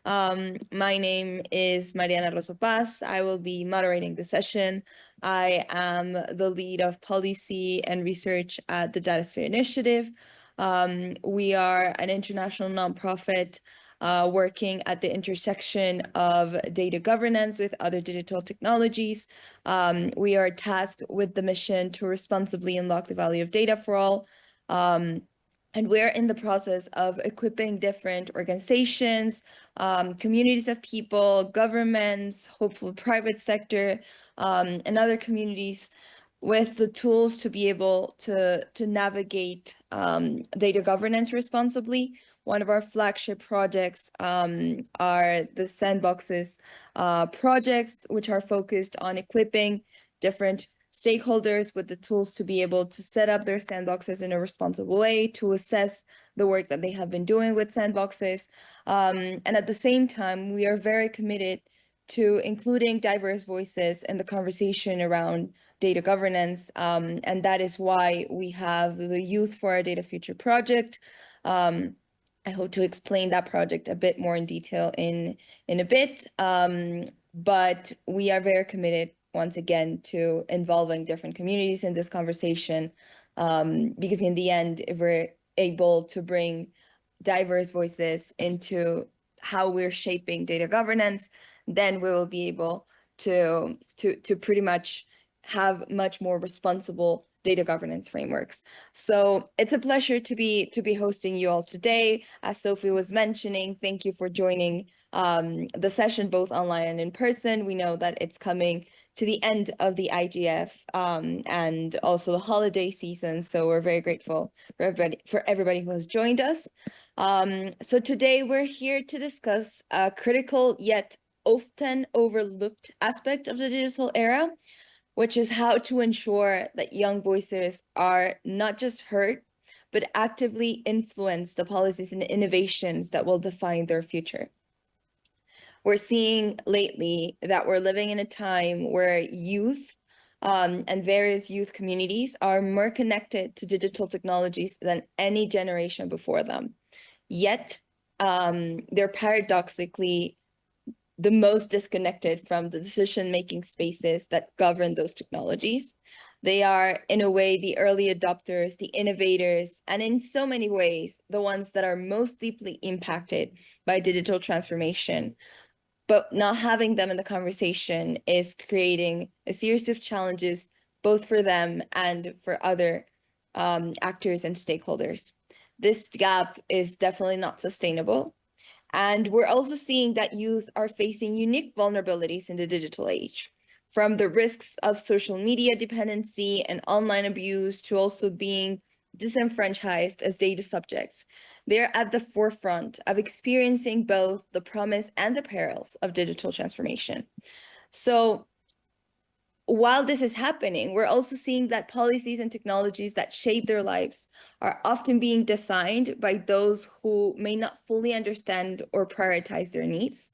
My name is Mariana Rosso Paz. I will be moderating the session. I am the lead of policy and research at the Datasphere Initiative. We are an international nonprofit working at the intersection of data governance with other digital technologies. We are tasked with the mission to responsibly unlock the value of data for all. And we're in the process of equipping different organizations, communities of people, governments, hopefully private sector, and other communities with the tools to be able to navigate data governance responsibly. One of our flagship projects are the sandboxes projects, which are focused on equipping different stakeholders with the tools to be able to set up their sandboxes in a responsible way, to assess the work that they have been doing with sandboxes. And at the same time, we are very committed to including diverse voices in the conversation around data governance. And that is why we have the Youth for Our Data Future project. I hope to explain that project a bit more in detail in a bit. But we are very committed once again to involving different communities in this conversation, because in the end, if we're able to bring diverse voices into how we're shaping data governance, then we will be able to pretty much have much more responsible data governance frameworks. So it's a pleasure to be hosting you all today. As Sophie was mentioning, thank you for joining the session both online and in person. We know that it's coming to the end of the IGF and also the holiday season. So we're very grateful for everybody who has joined us. So today we're here to discuss a critical yet often overlooked aspect of the digital era, which is how to ensure that young voices are not just heard, but actively influence the policies and innovations that will define their future. We're seeing lately that we're living in a time where youth and various youth communities are more connected to digital technologies than any generation before them. Yet, they're paradoxically the most disconnected from the decision-making spaces that govern those technologies. They are, in a way, the early adopters, the innovators, and in so many ways, the ones that are most deeply impacted by digital transformation. But not having them in the conversation is creating a series of challenges, both for them and for other actors and stakeholders. This gap is definitely not sustainable. And we're also seeing that youth are facing unique vulnerabilities in the digital age, from the risks of social media dependency and online abuse to also being disenfranchised as data subjects. They're at the forefront of experiencing both the promise and the perils of digital transformation. So while this is happening, we're also seeing that policies and technologies that shape their lives are often being designed by those who may not fully understand or prioritize their needs.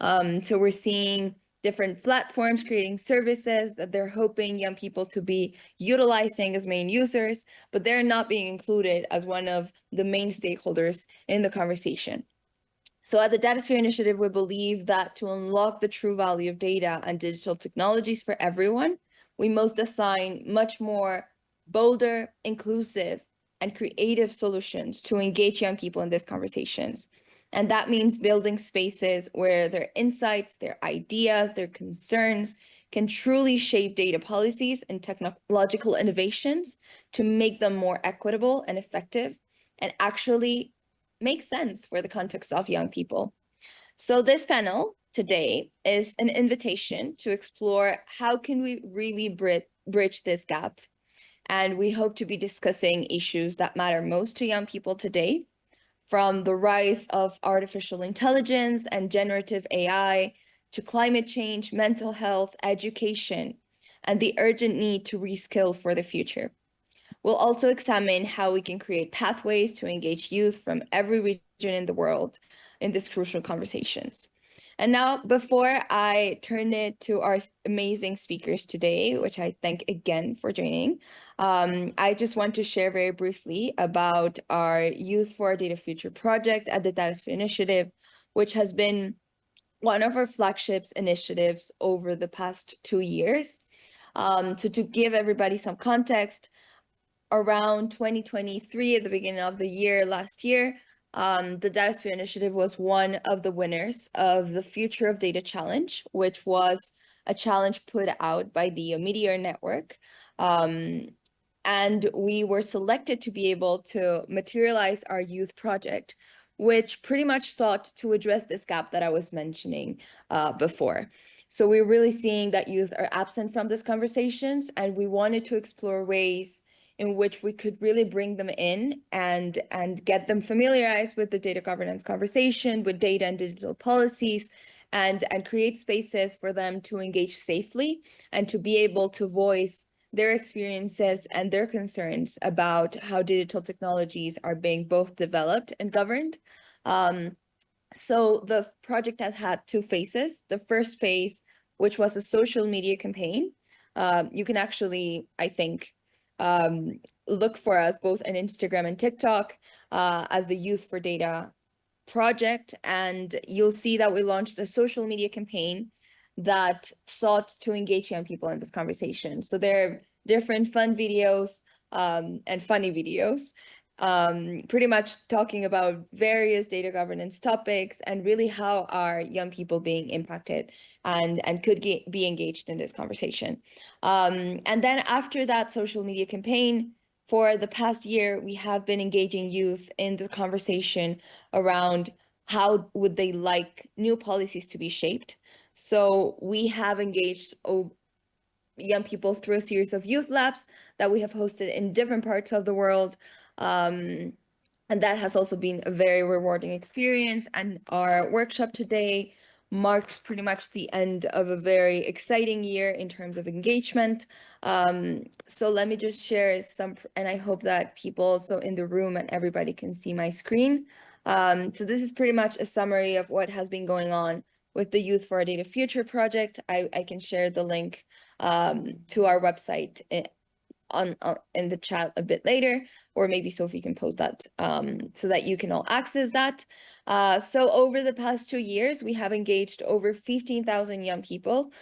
So we're seeing different platforms creating services that they're hoping young people to be utilizing as main users, but they're not being included as one of the main stakeholders in the conversation. So at the Datasphere Initiative, we believe that to unlock the true value of data and digital technologies for everyone, we must assign much more bolder, inclusive, and creative solutions to engage young people in these conversations. And that means building spaces where their insights, their ideas, their concerns can truly shape data policies and technological innovations to make them more equitable and effective, and actually make sense for the context of young people. So this panel today is an invitation to explore how can we really bridge this gap. And we hope to be discussing issues that matter most to young people today, from the rise of artificial intelligence and generative AI to climate change, mental health, education, and the urgent need to reskill for the future. We'll also examine how we can create pathways to engage youth from every region in the world in these crucial conversations. And now, before I turn it to our amazing speakers today, which I thank again for joining, I just want to share very briefly about our Youth for Our Data Future project at the Datasphere Initiative, which has been one of our flagships initiatives over the past 2 years. So to give everybody some context, around 2023, at the beginning of the year, last year, the Datasphere Initiative was one of the winners of the Future of Data Challenge, which was a challenge put out by the Meteor Network. And we were selected to be able to materialize our youth project, which pretty much sought to address this gap that I was mentioning before. So we're really seeing that youth are absent from these conversations, and we wanted to explore ways in which we could really bring them in and get them familiarized with the data governance conversation, with data and digital policies, and create spaces for them to engage safely and to be able to voice their experiences and their concerns about how digital technologies are being both developed and governed. So the project has had two phases. The first phase, which was a social media campaign, you can actually, I think, look for us both on Instagram and TikTok as the Youth for Data project, and you'll see that we launched a social media campaign that sought to engage young people in this conversation. So there are different fun videos and funny videos, pretty much talking about various data governance topics and really how are young people being impacted and could be engaged in this conversation. And then after that social media campaign, for the past year, we have been engaging youth in the conversation around how would they like new policies to be shaped. So we have engaged young people through a series of youth labs that we have hosted in different parts of the world. And that has also been a very rewarding experience. And our workshop today marks pretty much the end of a very exciting year in terms of engagement. So let me just share some, and I hope that people also in the room and everybody can see my screen. So this is pretty much a summary of what has been going on with the Youth for a Data Future project. I can share the link to our website in the chat a bit later, or maybe Sophie can post that so that you can all access that. So over the past 2 years, we have engaged over 15,000 young people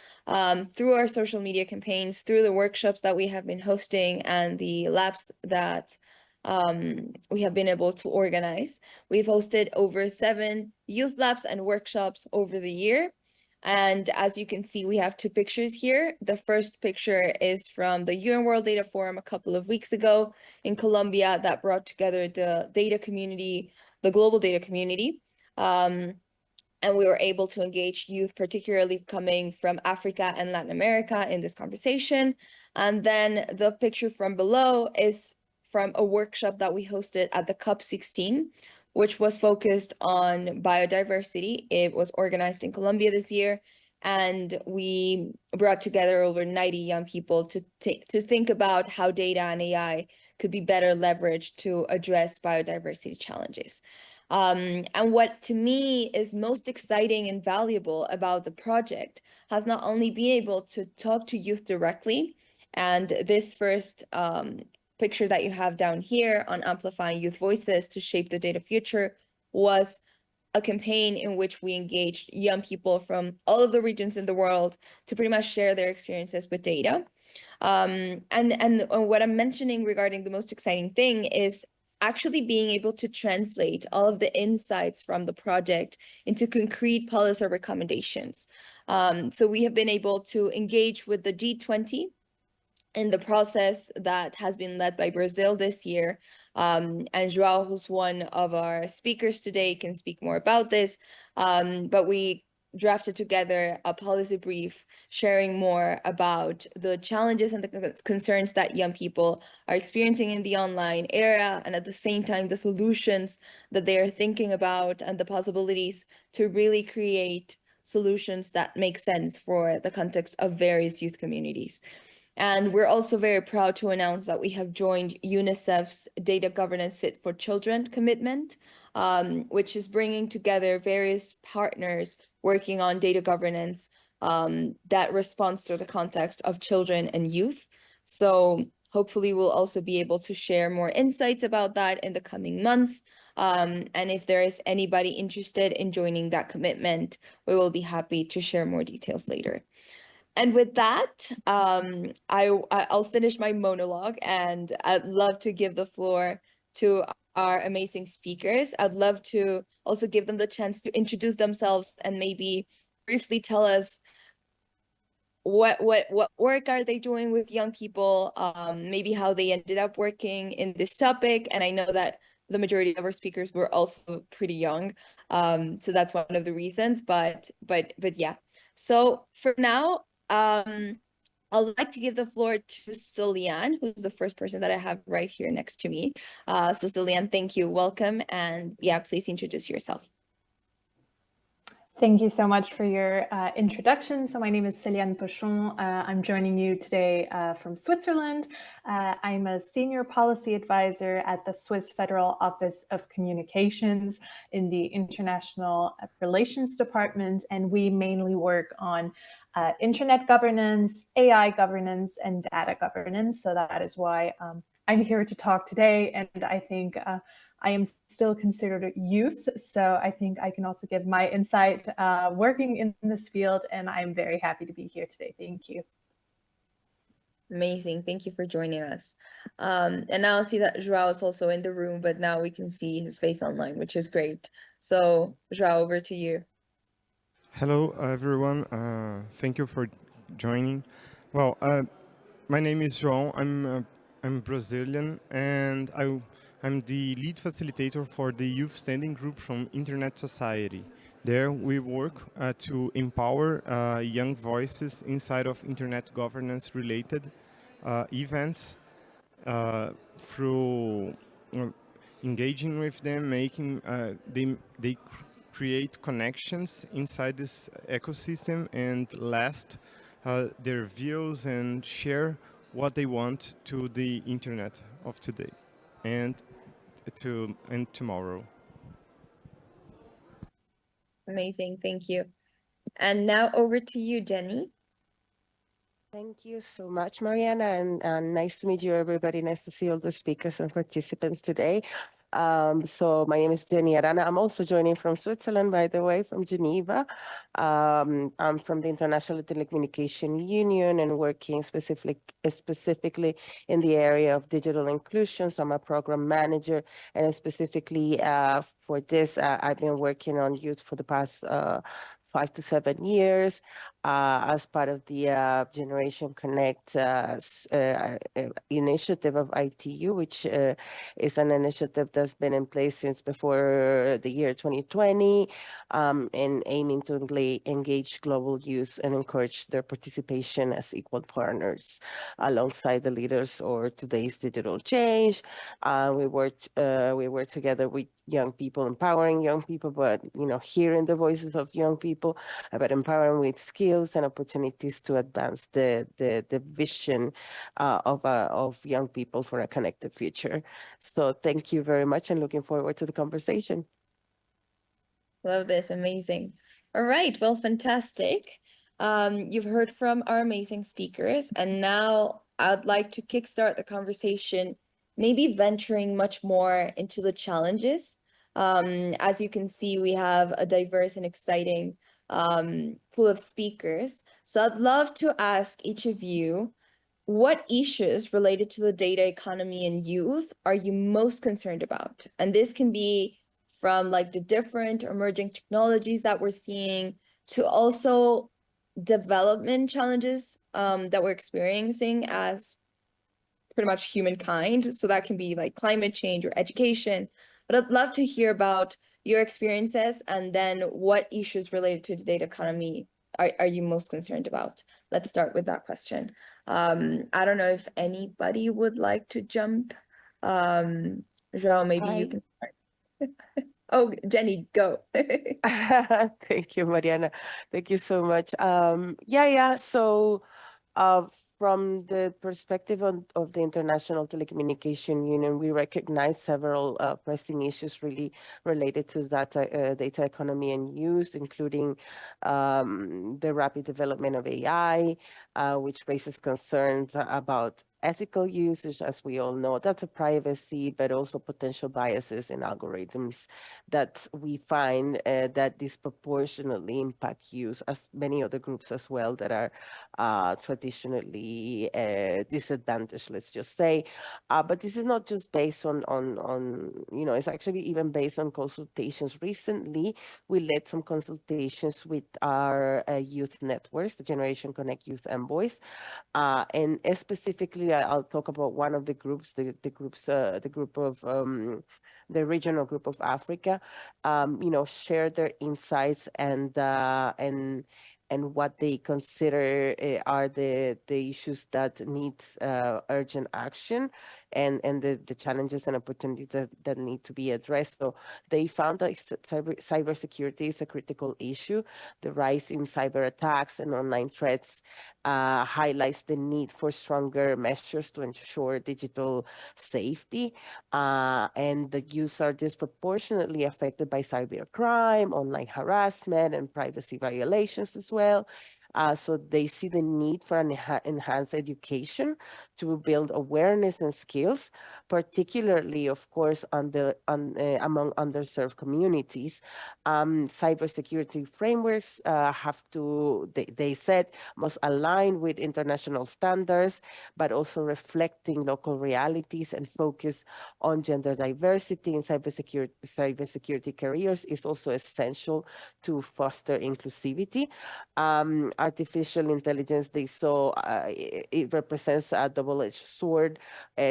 through our social media campaigns, through the workshops that we have been hosting and the labs that we have been able to organize. We've hosted over 7 youth labs and workshops over the year. And as you can see, we have 2 pictures here. The first picture is from the UN World Data Forum a couple of weeks ago in Colombia that brought together the data community, the global data community. And we were able to engage youth, particularly coming from Africa and Latin America, in this conversation. And then the picture from below is from a workshop that we hosted at the COP16, which was focused on biodiversity. It was organized in Colombia this year, and we brought together over 90 young people to think about how data and AI could be better leveraged to address biodiversity challenges. And what to me is most exciting and valuable about the project has not only been able to talk to youth directly, and this first picture that you have down here on amplifying youth voices to shape the data future was a campaign in which we engaged young people from all of the regions in the world to pretty much share their experiences with data. And what I'm mentioning regarding the most exciting thing is actually being able to translate all of the insights from the project into concrete policy recommendations. So we have been able to engage with the G20 in the process that has been led by Brazil this year. And João, who's one of our speakers today, can speak more about this. But we drafted together a policy brief sharing more about the challenges and the concerns that young people are experiencing in the online era, and at the same time, the solutions that they are thinking about and the possibilities to really create solutions that make sense for the context of various youth communities. And we're also very proud to announce that we have joined UNICEF's Data Governance Fit for Children commitment, which is bringing together various partners working on data governance that responds to the context of children and youth. So hopefully we'll also be able to share more insights about that in the coming months. And if there is anybody interested in joining that commitment, we will be happy to share more details later. And with that, I'll finish my monologue, and I'd love to give the floor to our amazing speakers. I'd love to also give them the chance to introduce themselves and maybe briefly tell us what work are they doing with young people, maybe how they ended up working in this topic. And I know that the majority of our speakers were also pretty young, so that's one of the reasons. But yeah. So for now, I'd like to give the floor to Soliane, who's the first person that I have right here next to me. So Soliane, thank you, welcome, and yeah, please introduce yourself. Thank you so much for your introduction. So my name is Céliane Pochon. I'm joining you today from Switzerland. I'm a senior policy advisor at the Swiss Federal Office of Communications in the International Relations Department, and we mainly work on internet governance, AI governance, and data governance. So that is why I'm here to talk today, and I think I am still considered a youth, so I think I can also give my insight working in this field, and I'm very happy to be here today. Thank you. Amazing. Thank you for joining us. And now I see that Joao is also in the room, but now we can see his face online, which is great. So Joao, over to you. Hello, everyone. Thank you for joining. Well, my name is João. I'm Brazilian, and I'm the lead facilitator for the Youth Standing Group from Internet Society. There, we work to empower young voices inside of internet governance-related events through engaging with them, making they create connections inside this ecosystem, and last their views and share what they want to the internet of today and tomorrow. Amazing. Thank you. And now over to you, Jenny. Thank you so much, Mariana, and nice to meet you, everybody. Nice to see all the speakers and participants today. So my name is Jenny Arana. I'm also joining from Switzerland, by the way, from Geneva. I'm from the International Telecommunication Union and working specifically in the area of digital inclusion. So I'm a program manager, and specifically for this, I've been working on youth for the past 5 to 7 years as part of the Generation Connect initiative of ITU, which is an initiative that's been in place since before the year 2020, and aiming to engage global youth and encourage their participation as equal partners alongside the leaders or today's digital change. We work together with young people, empowering young people, but hearing the voices of young people, about empowering with skills and opportunities to advance the vision of young people for a connected future. So thank you very much, and looking forward to the conversation. Love this. Amazing. All right. Well, fantastic. You've heard from our amazing speakers, and now I'd like to kickstart the conversation, maybe venturing much more into the challenges. As you can see, we have a diverse and exciting pool of speakers. So I'd love to ask each of you, what issues related to the data economy and youth are you most concerned about? And this can be from like the different emerging technologies that we're seeing to also development challenges that we're experiencing as pretty much humankind. So that can be like climate change or education. But I'd love to hear about your experiences, and then what issues related to the data economy are you most concerned about? Let's start with that question. I don't know if anybody would like to jump. Joao, maybe you can start. Oh, Jenny, go. Thank you, Mariana. Thank you so much. So from the perspective of the International Telecommunication Union, we recognize several pressing issues really related to data economy and use, including the rapid development of AI, which raises concerns about ethical usage, as we all know, data privacy, but also potential biases in algorithms that we find that disproportionately impact use, as many other groups as well that are traditionally disadvantaged, let's just say. But this is not just based on, it's actually even based on consultations. Recently, we led some consultations with our youth networks, the Generation Connect Youth Envoys, and specifically, I'll talk about one of the groups, the group of the regional group of Africa, share their insights and what they consider are the issues that need urgent action and the challenges and opportunities that need to be addressed. So they found that cybersecurity is a critical issue. The rise in cyber attacks and online threats highlights the need for stronger measures to ensure digital safety. And the youth are disproportionately affected by cybercrime, online harassment, and privacy violations as well. So they see the need for an enhanced education to build awareness and skills, particularly, of course, among underserved communities. Cybersecurity frameworks they said, must align with international standards, but also reflecting local realities and focus on gender diversity in cybersecurity careers is also essential to foster inclusivity. Artificial intelligence, they saw it represents a double-edged sword.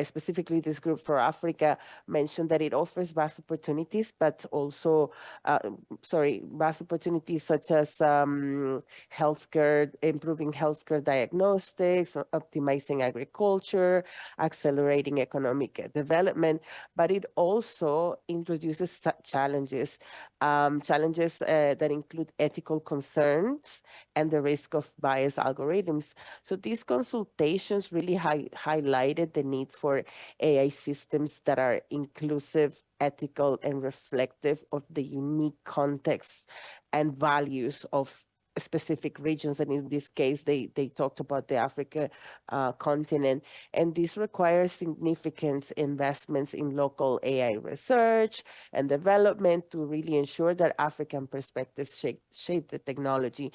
Specifically, this group for Africa mentioned that it offers vast opportunities, but also, vast opportunities such as healthcare, improving healthcare diagnostics, optimizing agriculture, accelerating economic development, but it also introduces challenges, that include ethical concerns and the risk of biased algorithms. So these consultations really highlighted the need for AI systems that are inclusive, ethical, and reflective of the unique contexts and values of specific regions, and in this case they talked about the Africa continent, and this requires significant investments in local AI research and development to really ensure that African perspectives shape the technology.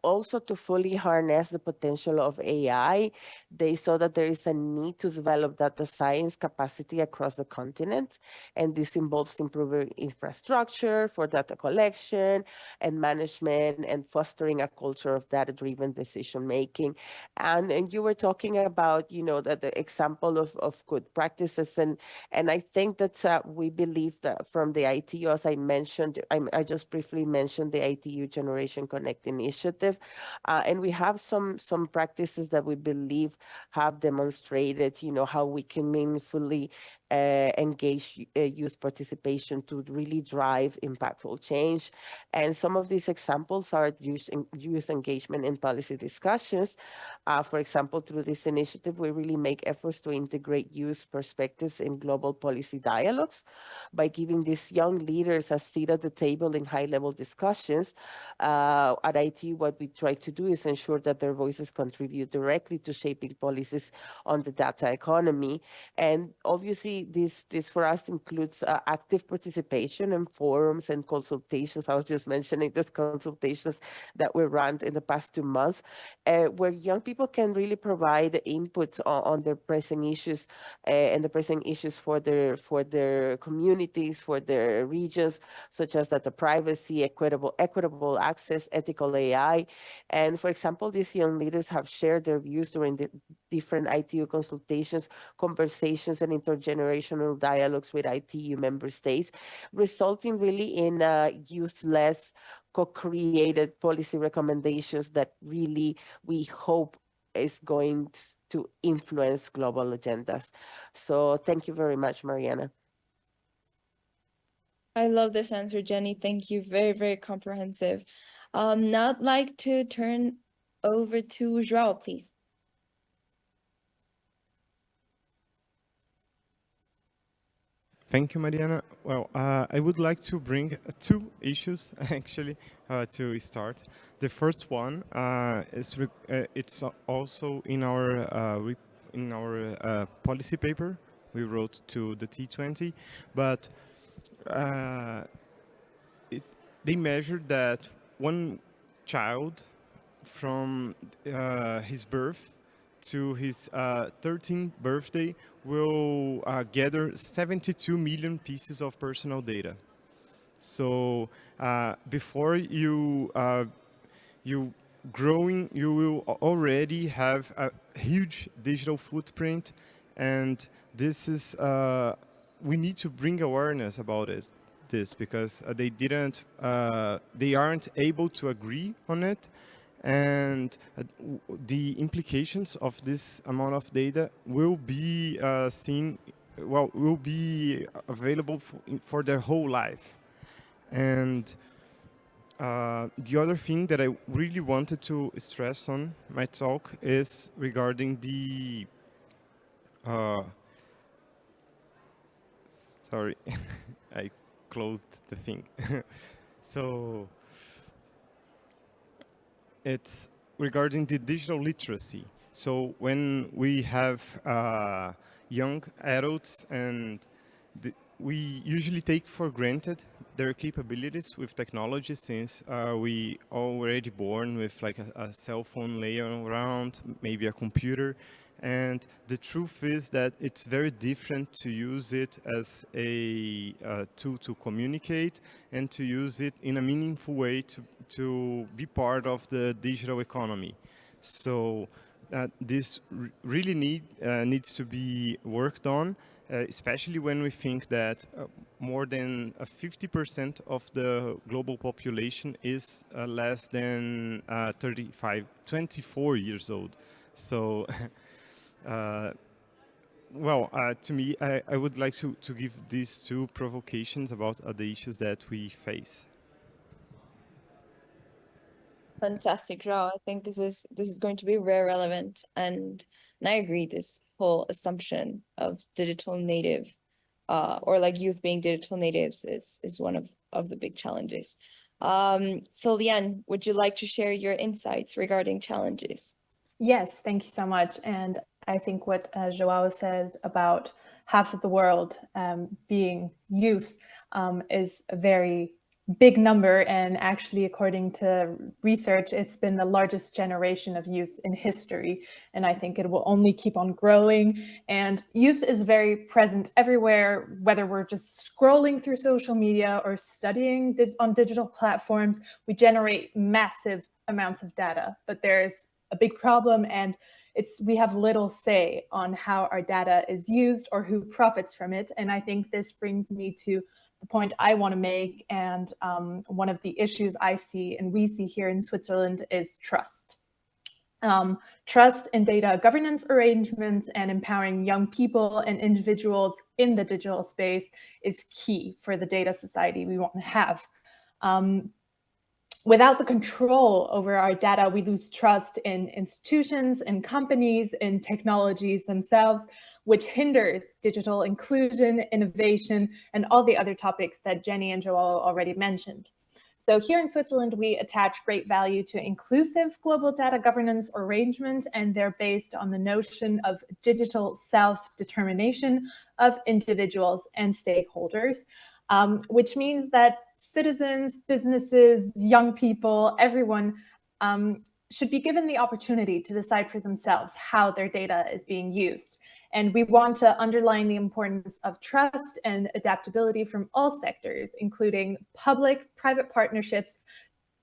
Also, to fully harness the potential of AI, they saw that there is a need to develop data science capacity across the continent, and this involves improving infrastructure for data collection and management and fostering a culture of data-driven decision-making. And you were talking about, that the example of good practices, and I think that we believe that from the ITU, as I mentioned, I just briefly mentioned the ITU Generation Connect initiative, and we have some practices that we believe have demonstrated, how we can meaningfully engage youth participation to really drive impactful change. And some of these examples are youth engagement in policy discussions. For example, through this initiative, we really make efforts to integrate youth perspectives in global policy dialogues by giving these young leaders a seat at the table in high-level discussions. At IT, what we try to do is ensure that their voices contribute directly to shaping policies on the data economy. And obviously, this for us includes active participation in forums and consultations. I was just mentioning these consultations that we ran in the past 2 months, where young people can really provide input on their pressing issues and the pressing issues for their communities, for their regions, such as data privacy, equitable access, ethical AI. And for example, these young leaders have shared their views during the different ITU consultations, conversations, and intergenerational dialogues with ITU member states, resulting really in youth-led, co-created policy recommendations that really we hope is going to influence global agendas. So thank you very much, Mariana. I love this answer, Jenny. Thank you. Very, very comprehensive. Now I'd like to turn over to Joao, please. Thank you, Mariana. Well, I would like to bring two issues actually to start. The first one it's also in our policy paper we wrote to the T20, but uh, it, they measured that one child from his birth to his 13th birthday will gather 72 million pieces of personal data. So before you growing, you will already have a huge digital footprint, and this is we need to bring awareness about it. This because they aren't able to agree on it, and the implications of this amount of data will be will be available for their whole life. And the other thing that I really wanted to stress on my talk is regarding the sorry, I closed the thing. So it's regarding the digital literacy. So when we have young adults and we usually take for granted their capabilities with technology since we already born with like a cell phone laying around, maybe a computer. And the truth is that it's very different to use it as a tool to communicate and to use it in a meaningful way to be part of the digital economy. So this really needs to be worked on, especially when we think that more than 50% of the global population is less than 24 years old. So to me, I would like to give these two provocations about the issues that we face. Fantastic, Joao. I think this is going to be very relevant, and I agree. This whole assumption of digital native, or like youth being digital natives, is one of the big challenges. So Liane, would you like to share your insights regarding challenges? Yes, thank you so much. And I think what Joao said about half of the world being youth is a very big number. And actually, according to research, it's been the largest generation of youth in history. And I think it will only keep on growing. And youth is very present everywhere, whether we're just scrolling through social media or studying on digital platforms. We generate massive amounts of data, but there's a big problem, and we have little say on how our data is used or who profits from it. And I think this brings me to the point I want to make, and one of the issues I see and we see here in Switzerland is trust. Trust in data governance arrangements and empowering young people and individuals in the digital space is key for the data society we want to have. Without the control over our data, we lose trust in institutions, in companies, in technologies themselves, which hinders digital inclusion, innovation, and all the other topics that Jenny and Joel already mentioned. So here in Switzerland, we attach great value to inclusive global data governance arrangement, and they're based on the notion of digital self-determination of individuals and stakeholders. Which means that citizens, businesses, young people, everyone should be given the opportunity to decide for themselves how their data is being used. And we want to underline the importance of trust and adaptability from all sectors, including public-private partnerships,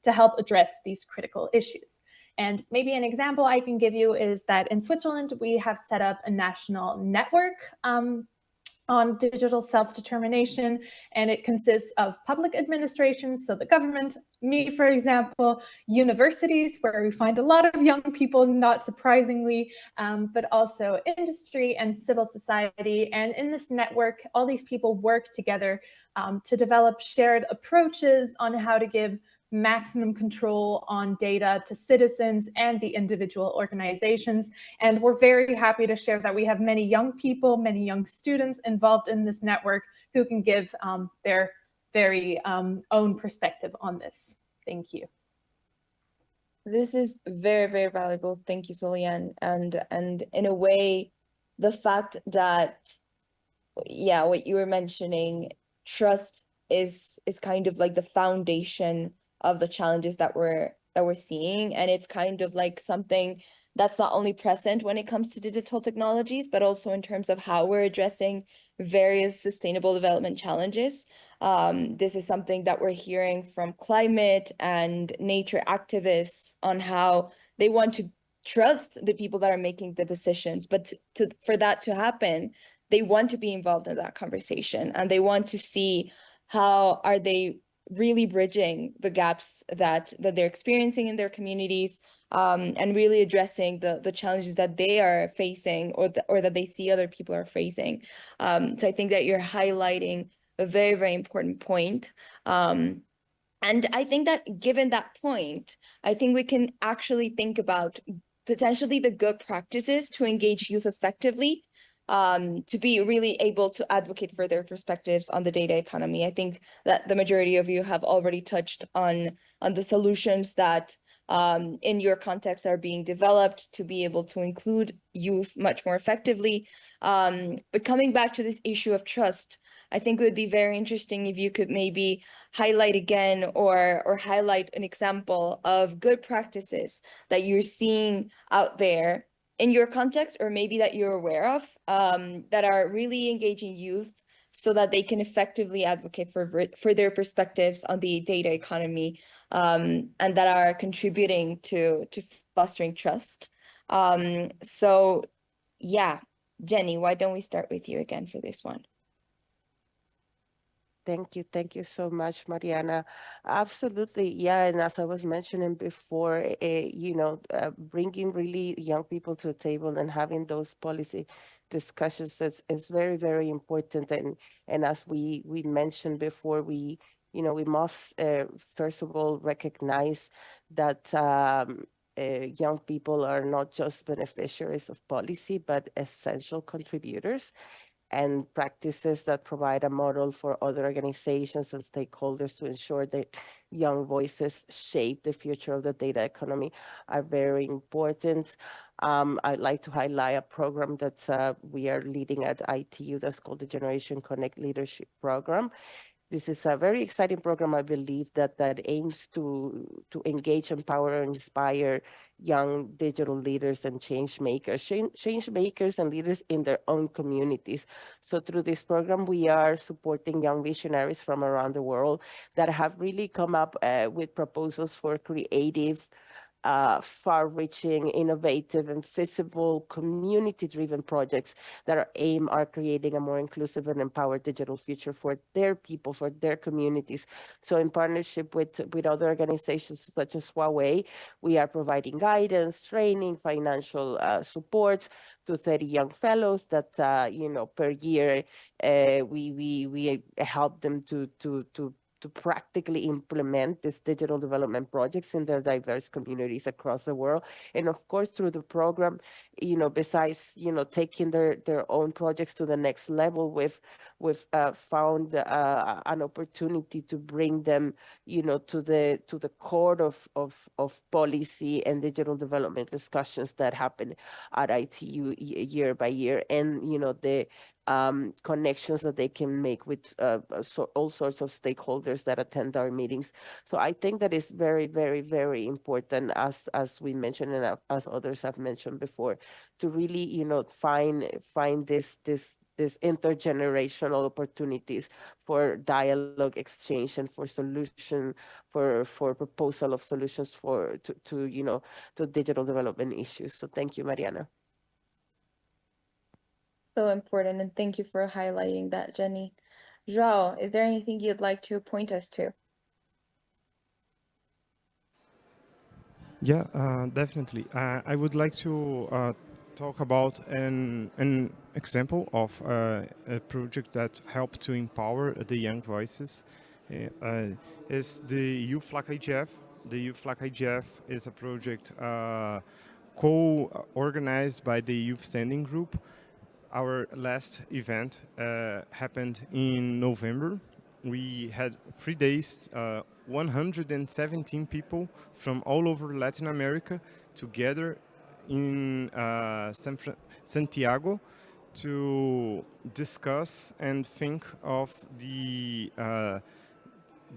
to help address these critical issues. And maybe an example I can give you is that in Switzerland, we have set up a national network on digital self-determination, and it consists of public administrations, so the government, me, for example, universities, where we find a lot of young people, not surprisingly, but also industry and civil society. And in this network, all these people work together to develop shared approaches on how to give maximum control on data to citizens and the individual organizations. And we're very happy to share that we have many young people, many young students involved in this network who can give their very own perspective on this. Thank you. This is very, very valuable. Thank you, Solian. And in a way, the fact that, yeah, what you were mentioning, trust is kind of like the foundation of the challenges that we're seeing. And it's kind of like something that's not only present when it comes to digital technologies, but also in terms of how we're addressing various sustainable development challenges. This is something that we're hearing from climate and nature activists on how they want to trust the people that are making the decisions. But for that to happen, they want to be involved in that conversation, and they want to see how are they really bridging the gaps that they're experiencing in their communities, and really addressing the challenges that they are facing, or that they see other people are facing. So I think that you're highlighting a very, very important point. And I think that given that point, I think we can actually think about potentially the good practices to engage youth effectively, to be really able to advocate for their perspectives on the data economy. I think that the majority of you have already touched on the solutions that in your context are being developed to be able to include youth much more effectively. But coming back to this issue of trust, I think it would be very interesting if you could maybe highlight again, or highlight an example of good practices that you're seeing out there in your context, or maybe that you're aware of, that are really engaging youth so that they can effectively advocate for their perspectives on the data economy, and that are contributing to fostering trust. So yeah, Jenny, why don't we start with you again for this one? Thank you so much, Mariana. Absolutely, yeah. And as I was mentioning before, bringing really young people to a table and having those policy discussions is very, very important. And as we mentioned before, we must first of all recognize that young people are not just beneficiaries of policy, but essential contributors and practices that provide a model for other organizations and stakeholders to ensure that young voices shape the future of the data economy are very important. I'd like to highlight a program that we are leading at ITU that's called the Generation Connect Leadership Program. This is a very exciting program, I believe, that aims to engage, empower, and inspire young digital leaders and change makers and leaders in their own communities. So through this program, we are supporting young visionaries from around the world that have really come up with proposals for creative, far-reaching, innovative, and feasible community-driven projects that are aimed at creating a more inclusive and empowered digital future for their people, for their communities. So in partnership with other organizations such as Huawei, we are providing guidance, training, financial support to 30 young fellows that, per year, we help them to practically implement these digital development projects in their diverse communities across the world. And of course, through the program, besides, taking their own projects to the next level, we've found an opportunity to bring them, to the core of policy and digital development discussions that happen at ITU year by year. And, the connections that they can make with all sorts of stakeholders that attend our meetings. So I think that is very, very, very important, as we mentioned and as others have mentioned before, to really find this intergenerational opportunities for dialogue, exchange, and for solution for proposal of solutions to digital development issues. So thank you, Mariana. So important, and thank you for highlighting that, Jenny. João, is there anything you'd like to point us to? Yeah, definitely. I would like to talk about an example of a project that helped to empower the young voices. Is the Youth Like IGF. The Youth Like IGF is a project co-organized by the Youth Standing Group, our last event happened in November. We had 3 days, 117 people from all over Latin America together in Santiago to discuss and think of the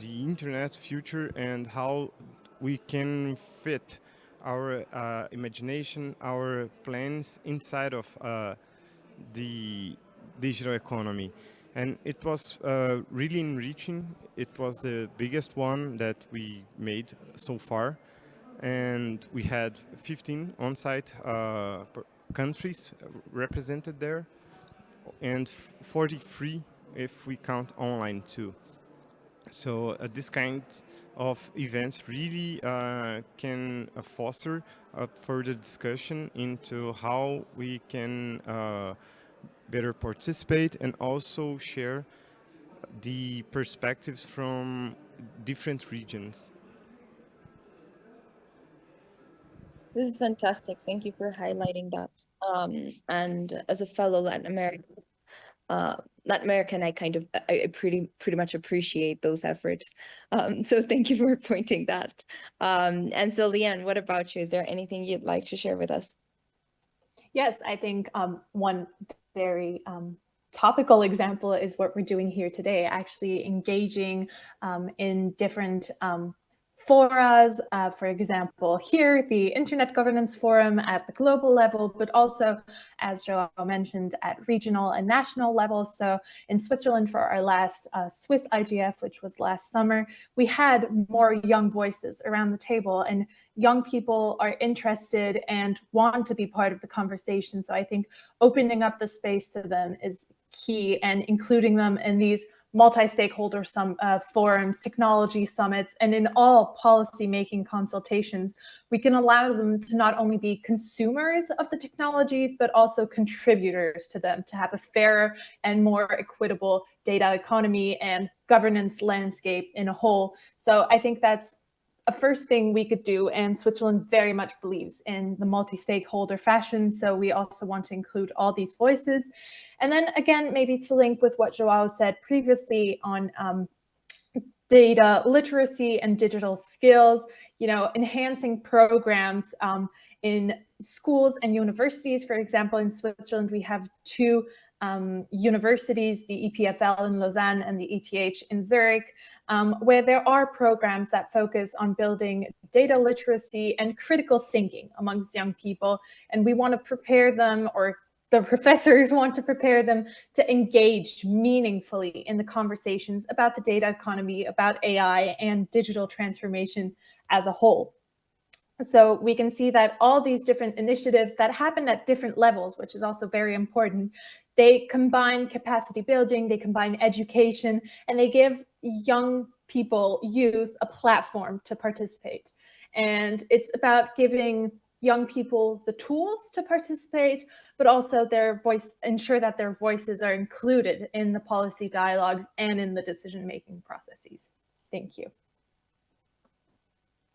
internet future and how we can fit our imagination, our plans inside of the digital economy. And it was really enriching. It was the biggest one that we made so far. And we had 15 on-site countries represented there, and 43 if we count online too. So this kind of events really can foster a further discussion into how we can better participate and also share the perspectives from different regions. This is fantastic. Thank you for highlighting that. And as a fellow Latin American, I pretty much appreciate those efforts. So thank you for pointing that. And so Leanne, what about you? Is there anything you'd like to share with us? Yes, I think one very topical example is what we're doing here today, actually engaging in different forums, for example, here, the Internet Governance Forum at the global level, but also, as Joao mentioned, at regional and national levels. So in Switzerland, for our last Swiss IGF, which was last summer, we had more young voices around the table, and young people are interested and want to be part of the conversation. So I think opening up the space to them is key, and including them in these multi-stakeholder forums, technology summits, and in all policy-making consultations, we can allow them to not only be consumers of the technologies, but also contributors to them, to have a fairer and more equitable data economy and governance landscape in a whole. So I think that's a first thing we could do, and Switzerland very much believes in the multi-stakeholder fashion, so we also want to include all these voices. And then again, maybe to link with what Joao said previously on data literacy and digital skills, enhancing programs in schools and universities. For example, in Switzerland, we have two universities, the EPFL in Lausanne and the ETH in Zurich, where there are programs that focus on building data literacy and critical thinking amongst young people. And we want to prepare them, or the professors want to prepare them to engage meaningfully in the conversations about the data economy, about AI and digital transformation as a whole. So we can see that all these different initiatives that happen at different levels, which is also very important, they combine capacity building, they combine education, and they give young people, youth, a platform to participate. And it's about giving young people the tools to participate, but also ensure that their voices are included in the policy dialogues and in the decision-making processes. Thank you.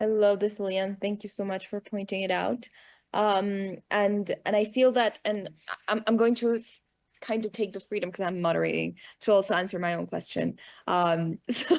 I love this, Leanne. Thank you so much for pointing it out. And I feel that, and I'm going to kind of take the freedom, because I'm moderating, to also answer my own question. So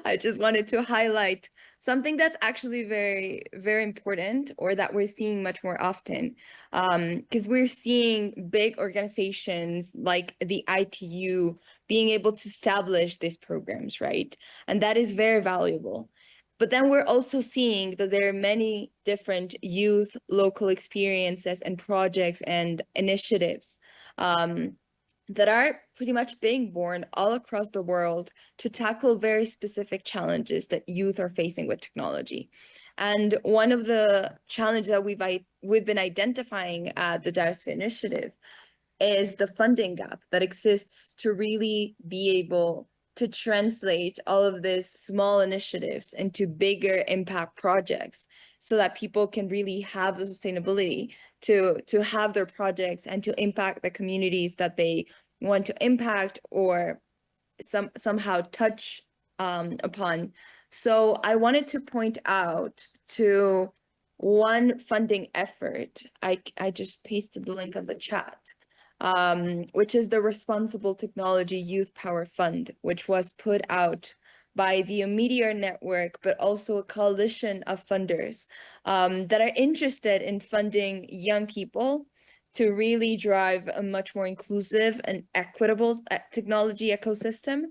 I just wanted to highlight something that's actually very, very important, or that we're seeing much more often, because we're seeing big organizations like the ITU being able to establish these programs, right? And that is very valuable. But then we're also seeing that there are many different youth local experiences and projects and initiatives that are pretty much being born all across the world to tackle very specific challenges that youth are facing with technology. And one of the challenges that we've been identifying at the Datasphere Initiative is the funding gap that exists to really be able to translate all of these small initiatives into bigger impact projects, so that people can really have the sustainability to have their projects and to impact the communities that they want to impact or somehow touch upon. So I wanted to point out to one funding effort. I just pasted the link on the chat. which is the Responsible Technology Youth Power Fund, which was put out by the Meteor Network, but also a coalition of funders that are interested in funding young people to really drive a much more inclusive and equitable technology ecosystem.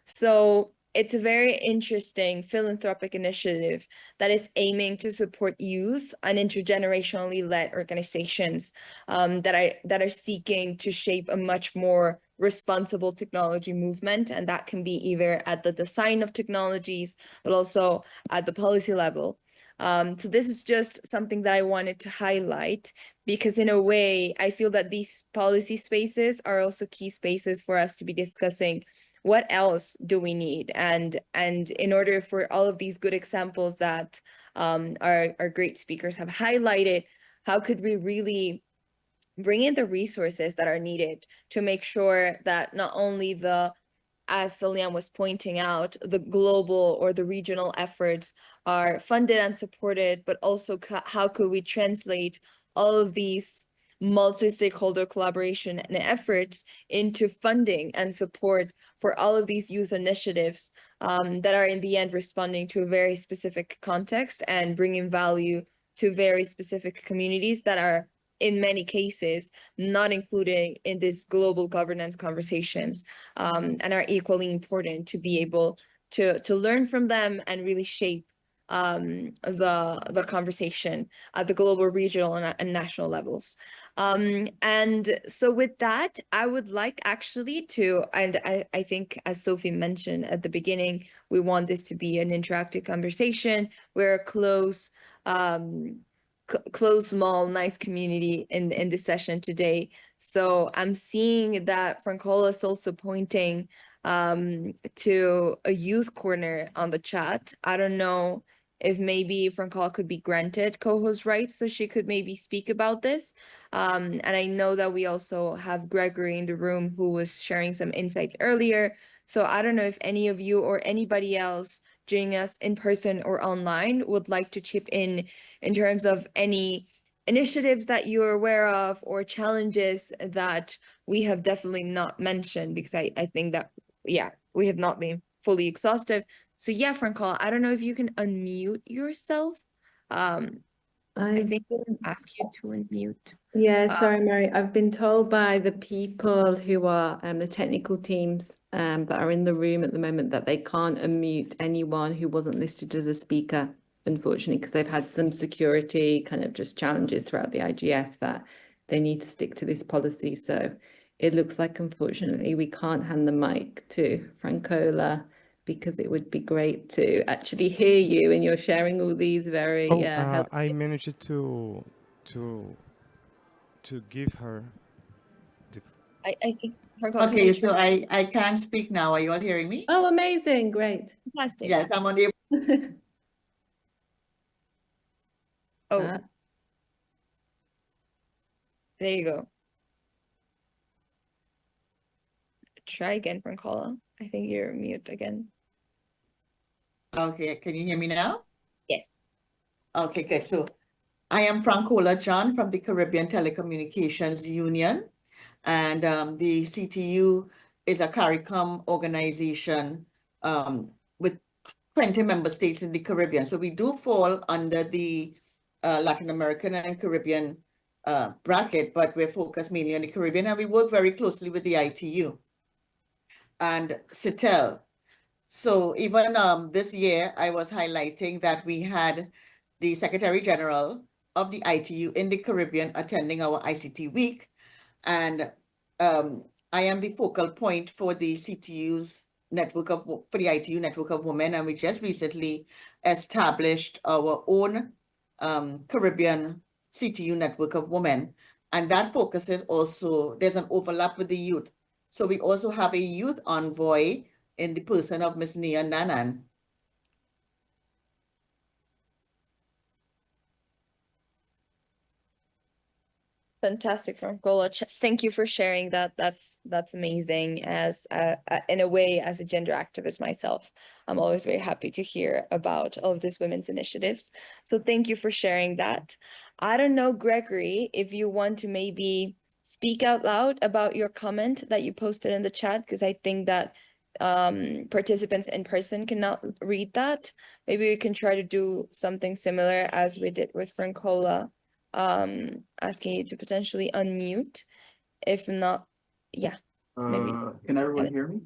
So it's a very interesting philanthropic initiative that is aiming to support youth and intergenerationally led organizations that are seeking to shape a much more responsible technology movement, and that can be either at the design of technologies, but also at the policy level. So this is just something that I wanted to highlight because in a way, I feel that these policy spaces are also key spaces for us to be discussing what else do we need? And in order for all of these good examples that our great speakers have highlighted, how could we really bring in the resources that are needed to make sure that not only as Celian was pointing out, the global or the regional efforts are funded and supported, but also how could we translate all of these multi-stakeholder collaboration and efforts into funding and support for all of these youth initiatives that are in the end responding to a very specific context and bringing value to very specific communities that are in many cases not included in these global governance conversations and are equally important to be able to learn from them and really shape the conversation at the global, regional, and national levels. And so with that, I would like actually to, and I think as Sophie mentioned at the beginning, we want this to be an interactive conversation. We're a close, small, nice community in this session today. So I'm seeing that Francola is also pointing to a youth corner on the chat. I don't know if maybe Francola could be granted co-host rights so she could maybe speak about this. And I know that we also have Gregory in the room who was sharing some insights earlier. So I don't know if any of you or anybody else joining us in person or online would like to chip in terms of any initiatives that you're aware of or challenges that we have definitely not mentioned, because I think that, yeah, we have not been fully exhaustive. So yeah, Francola, I don't know if you can unmute yourself. I think I'll ask you to unmute. Yeah, sorry, Mary. I've been told by the people who are the technical teams that are in the room at the moment that they can't unmute anyone who wasn't listed as a speaker, unfortunately, because they've had some security kind of just challenges throughout the IGF that they need to stick to this policy. So it looks like, unfortunately, we can't hand the mic to Francola because it would be great to actually hear you, and you're sharing all these very helpful. I managed to give her the I think Francola, can Okay, you so I can speak now. Are you all hearing me? Oh, amazing. Great. fantastic. Yes, I'm on the. Oh, there you go. Try again, Francola. I think you're mute again. Okay, can you hear me now? Yes. Okay, good. So I am Francola John from the Caribbean Telecommunications Union, and the CTU is a CARICOM organization with 20 member states in the Caribbean. So we do fall under the Latin American and Caribbean bracket, but we're focused mainly on the Caribbean, and we work very closely with the ITU and CITEL. So even this year, I was highlighting that we had the Secretary General of the ITU in the Caribbean attending our ICT week. And I am the focal point for the CTU's network for the ITU network of women. And we just recently established our own Caribbean CTU network of women. And that focuses also, there's an overlap with the youth. So we also have a youth envoy in the person of Ms. Nia Nanan. Fantastic, Francola. Thank you for sharing that. That's amazing. As in a way, as a gender activist myself, I'm always very happy to hear about all of these women's initiatives. So thank you for sharing that. I don't know, Gregory, if you want to maybe speak out loud about your comment that you posted in the chat, because I think that participants in person cannot read that. Maybe we can try to do something similar as we did with Francola, asking you to potentially unmute. If not, yeah, maybe. Can everyone hear me?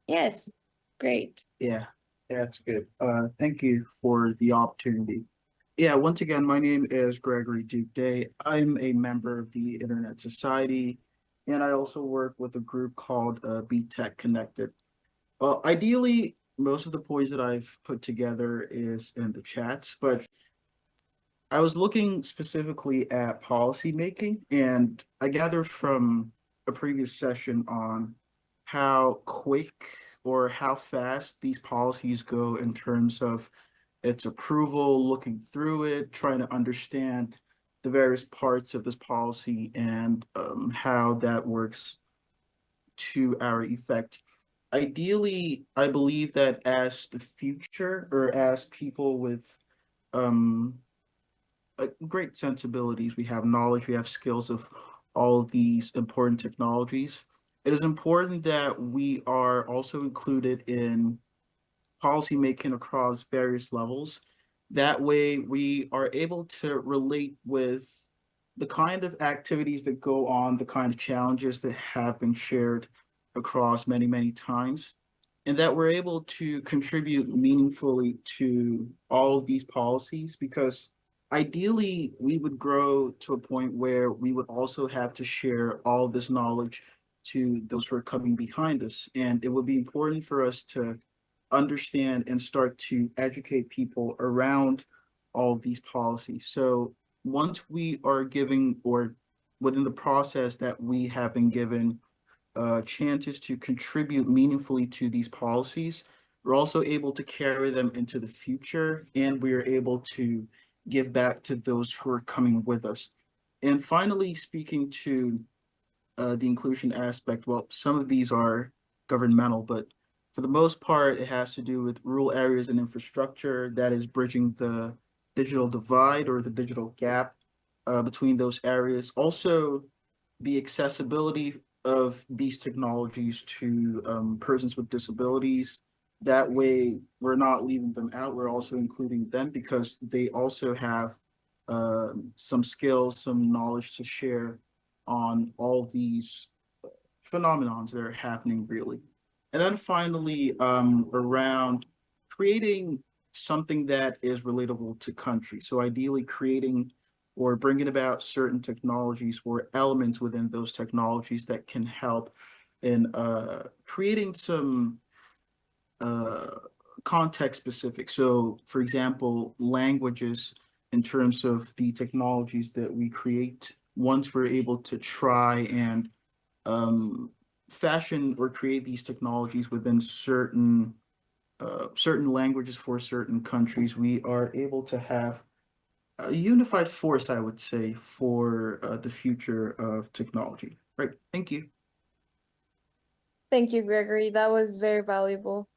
Yes, great. Yeah, that's good. Thank you for the opportunity. Yeah, once again, my name is Gregory Duke Day. I'm a member of the Internet Society, and I also work with a group called Be Tech Connected. Ideally, most of the points that I've put together is in the chats, but I was looking specifically at policy making, and I gathered from a previous session on how quick or how fast these policies go in terms of its approval, looking through it, trying to understand the various parts of this policy and how that works to our effect. Ideally, I believe that as the future or as people with um, great sensibilities, we have knowledge, we have skills of all of these important technologies. It is important that we are also included in policymaking across various levels. That way, we are able to relate with the kind of activities that go on, the kind of challenges that have been shared across many, many times, and that we're able to contribute meaningfully to all of these policies because ideally we would grow to a point where we would also have to share all of this knowledge to those who are coming behind us. And it would be important for us to understand and start to educate people around all of these policies. So once we are giving or within the process that we have been given chances to contribute meaningfully to these policies, we're also able to carry them into the future and we are able to give back to those who are coming with us. And finally, speaking to the inclusion aspect, well, some of these are governmental, but for the most part, it has to do with rural areas and infrastructure that is bridging the digital divide or the digital gap between those areas. Also, the accessibility of these technologies to persons with disabilities. That way, we're not leaving them out. We're also including them because they also have some skills, some knowledge to share on all these phenomenons that are happening really. And then finally, around creating something that is relatable to country. So ideally creating or bringing about certain technologies or elements within those technologies that can help in creating some uh, context specific. So for example, languages in terms of the technologies that we create, once we're able to try and fashion or create these technologies within certain languages for certain countries, we are able to have a unified force, I would say, for the future of technology. Right. Thank you. Thank you, Gregory. That was very valuable.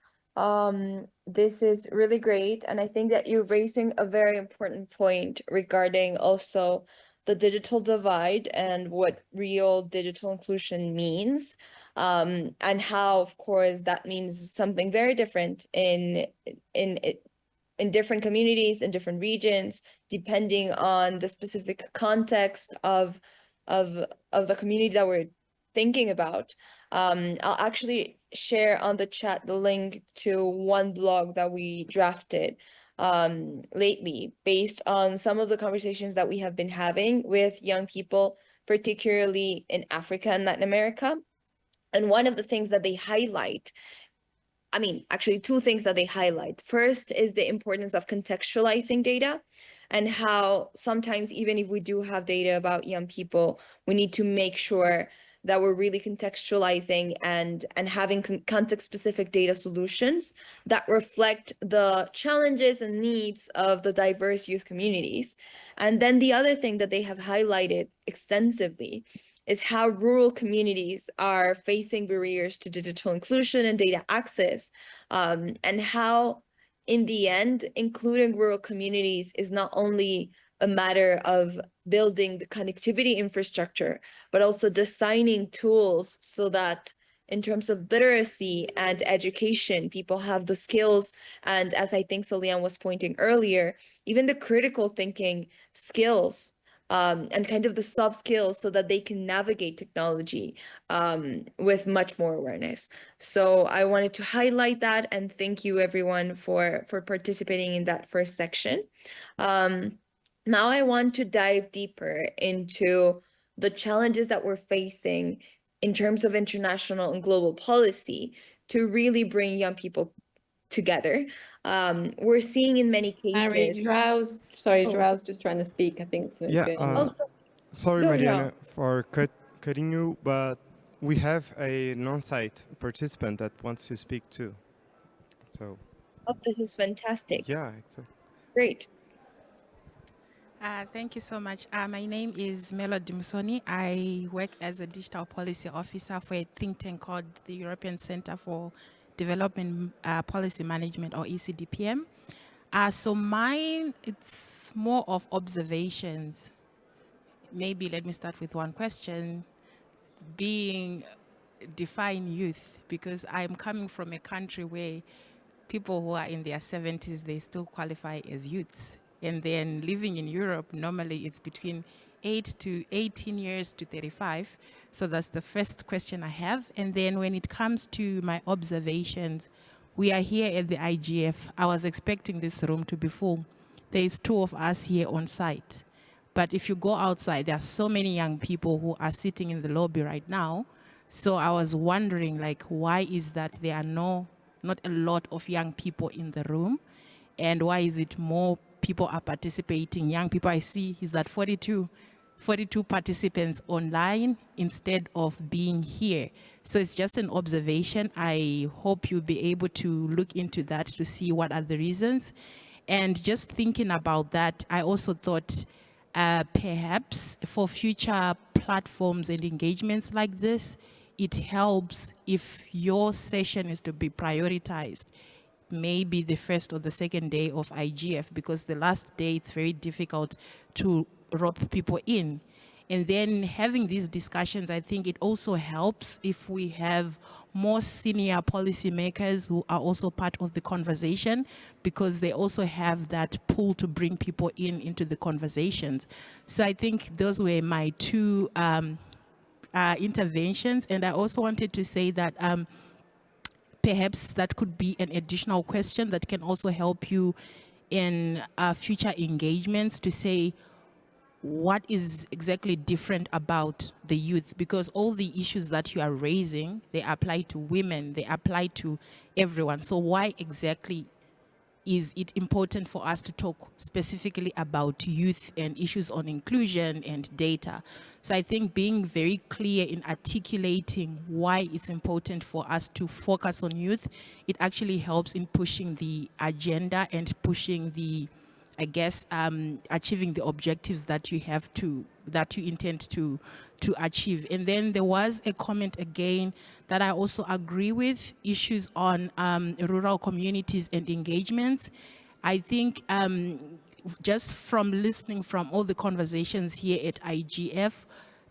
This is really great, and I think that you're raising a very important point regarding also the digital divide and what real digital inclusion means, and how, of course, that means something very different in in different communities, in different regions, depending on the specific context of of the community that we're thinking about. I'll actually share on the chat the link to one blog that we drafted lately based on some of the conversations that we have been having with young people, particularly in Africa and Latin America. And one of the things that they highlight, I mean, actually two things that they highlight. First is the importance of contextualizing data and how sometimes even if we do have data about young people, we need to make sure that we're really contextualizing and having context specific data solutions that reflect the challenges and needs of the diverse youth communities. And then the other thing that they have highlighted extensively is how rural communities are facing barriers to digital inclusion and data access, and how, in the end, including rural communities is not only a matter of building the connectivity infrastructure, but also designing tools so that in terms of literacy and education, people have the skills. And as I think Solian was pointing earlier, even the critical thinking skills and kind of the soft skills so that they can navigate technology with much more awareness. So I wanted to highlight that and thank you everyone for participating in that first section. Now I want to dive deeper into the challenges that we're facing in terms of international and global policy to really bring young people together. We're seeing in many Harry, cases. Joao's just trying to speak. I think something's Yeah, going on. Also, sorry, go, Mariana, for cutting you, but we have a non-site participant that wants to speak too. So, oh, this is fantastic. yeah, exactly. Great. Thank you so much. My name is Melody Musoni. I work as a digital policy officer for a think tank called the European Center for Development Policy Management, or ECDPM. So mine, it's more of observations. Maybe let me start with one question. Being define youth, because I'm coming from a country where people who are in their 70s, they still qualify as youths. And then living in Europe, normally it's between 8 to 18 years to 35. So that's the first question I have. And then when it comes to my observations, we are here at the IGF. I was expecting this room to be full. There's 2 of us here on site. But if you go outside, there are so many young people who are sitting in the lobby right now. So I was wondering, like, why is that there are not a lot of young people in the room? And why is it more people are participating? Young people, I see is that 42 participants online instead of being here. So it's just an observation. I hope you'll be able to look into that to see what are the reasons. And just thinking about that, I also thought perhaps for future platforms and engagements like this, it helps if your session is to be prioritized, maybe the first or the second day of IGF, because the last day it's very difficult to rope people in. And then having these discussions, I think it also helps if we have more senior policymakers who are also part of the conversation, because they also have that pull to bring people into the conversations. So I think those were my 2 interventions. And I also wanted to say that perhaps that could be an additional question that can also help you in future engagements to say, what is exactly different about the youth? Because all the issues that you are raising, they apply to women, they apply to everyone. So why exactly is it important for us to talk specifically about youth and issues on inclusion and data? So I think being very clear in articulating why it's important for us to focus on youth, it actually helps in pushing the agenda and pushing the, I guess, achieving the objectives that you intend to achieve. And then there was a comment again that I also agree with, issues on rural communities and engagements. I think just from listening from all the conversations here at IGF,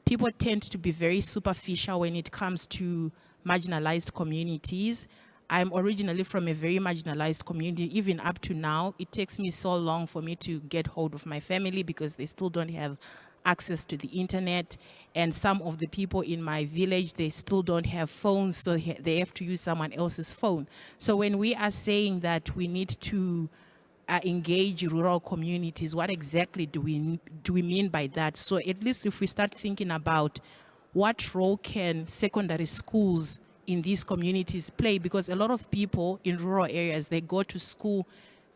people tend to be very superficial when it comes to marginalized communities. I'm originally from a very marginalized community. Even up to now, it takes me so long for me to get hold of my family because they still don't have access to the internet. And some of the people in my village, they still don't have phones, so they have to use someone else's phone. So when we are saying that we need to engage rural communities, what exactly do we mean by that? So at least if we start thinking about what role can secondary schools in these communities play, because a lot of people in rural areas, they go to school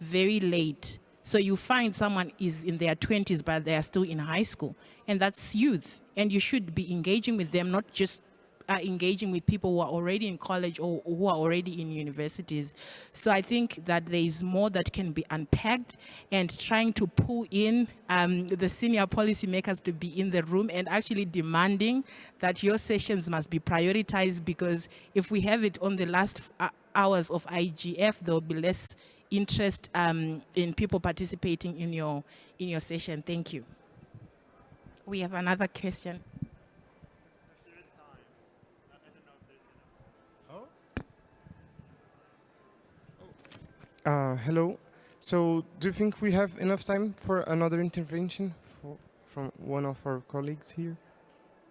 very late. So you find someone is in their 20s, but they are still in high school, and that's youth. And you should be engaging with them, not just engaging with people who are already in college or who are already in universities. So I think that there is more that can be unpacked, and trying to pull in the senior policymakers to be in the room and actually demanding that your sessions must be prioritized, because if we have it on the last hours of IGF, there will be less interest in people participating in your session. Thank you. We have another question. Hello. So, do you think we have enough time for another intervention from one of our colleagues here?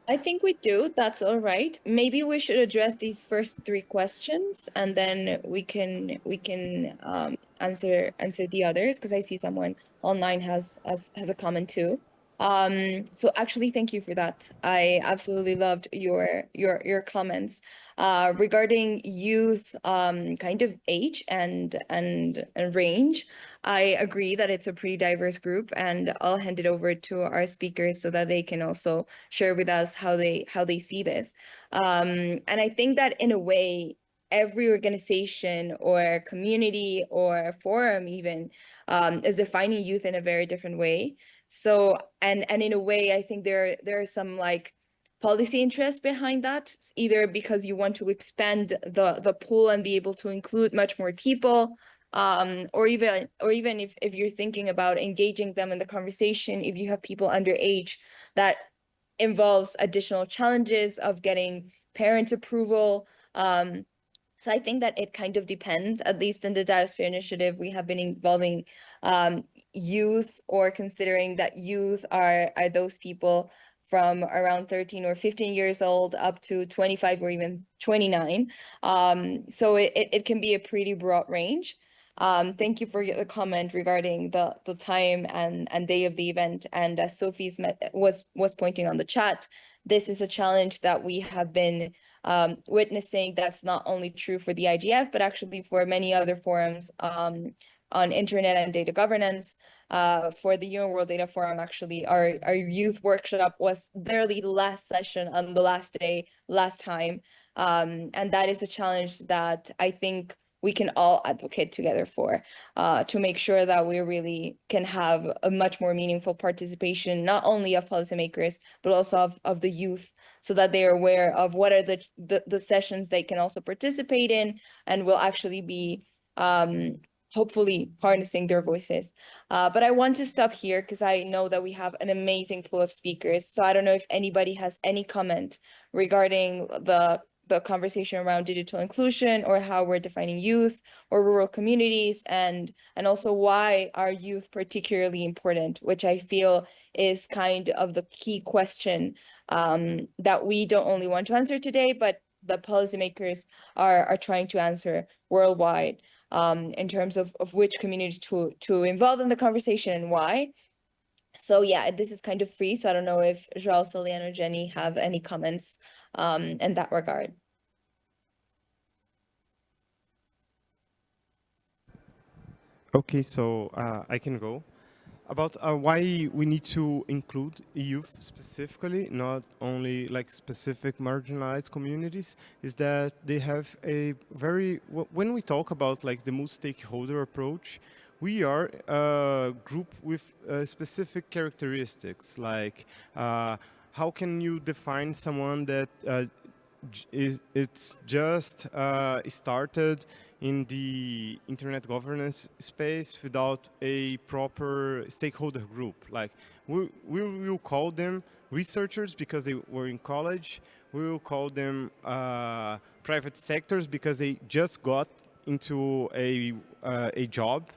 I think we do. That's all right. Maybe we should address these first three questions, and then we can answer the others, because I see someone online has a comment too. So actually, thank you for that. I absolutely loved your comments regarding youth kind of age and range. I agree that it's a pretty diverse group, and I'll hand it over to our speakers so that they can also share with us how they see this. And I think that in a way, every organization or community or forum even is defining youth in a very different way. So and in a way, I think there are some like policy interest behind that, either because you want to expand the pool and be able to include much more people, or even if you're thinking about engaging them in the conversation, if you have people underage, that involves additional challenges of getting parent approval. So I think that it kind of depends. At least in the Datasphere Initiative, we have been involving youth, or considering that youth are those people from around 13 or 15 years old up to 25 or even 29. So it can be a pretty broad range. Thank you for the comment regarding the time and day of the event. And as Sophie's was pointing on the chat, this is a challenge that we have been witnessing. That's not only true for the IGF, but actually for many other forums on internet and data governance. For the UN World Data Forum, actually, our youth workshop was literally the last session on the last day, last time. And that is a challenge that I think we can all advocate together for, to make sure that we really can have a much more meaningful participation, not only of policymakers, but also of the youth, so that they are aware of what are the sessions they can also participate in, and will actually be hopefully harnessing their voices. But I want to stop here because I know that we have an amazing pool of speakers. So I don't know if anybody has any comment regarding the conversation around digital inclusion, or how we're defining youth or rural communities, and also why are youth particularly important, which I feel is kind of the key question that we don't only want to answer today, but the policymakers are trying to answer worldwide, in terms of which communities to involve in the conversation and why. So yeah, this is kind of free. So I don't know if Joao, Solian, or Jenny have any comments in that regard. Okay, so I can go. About why we need to include youth specifically, not only like specific marginalized communities, is that they have a very, when we talk about like the multi-stakeholder approach, we are a group with specific characteristics, like how can you define someone that it's just started in the internet governance space without a proper stakeholder group. Like we will call them researchers because they were in college. We will call them private sectors because they just got into a job.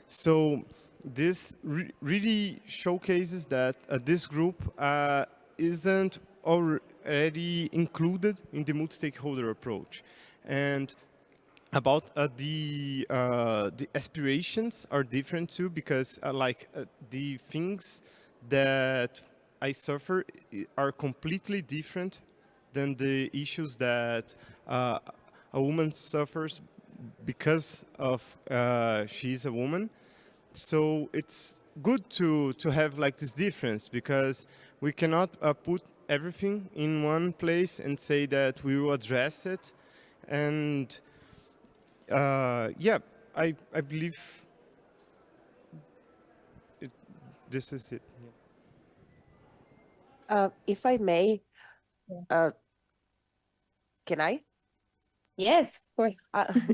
So this really showcases that this group isn't already included in the multi-stakeholder approach. And about the aspirations are different too, because the things that I suffer are completely different than the issues that a woman suffers because of she's a woman. So it's good to have like this difference, because we cannot put everything in one place and say that we will address it. And yeah, I believe this is it. If I may, Yeah. can I? Yes, of course.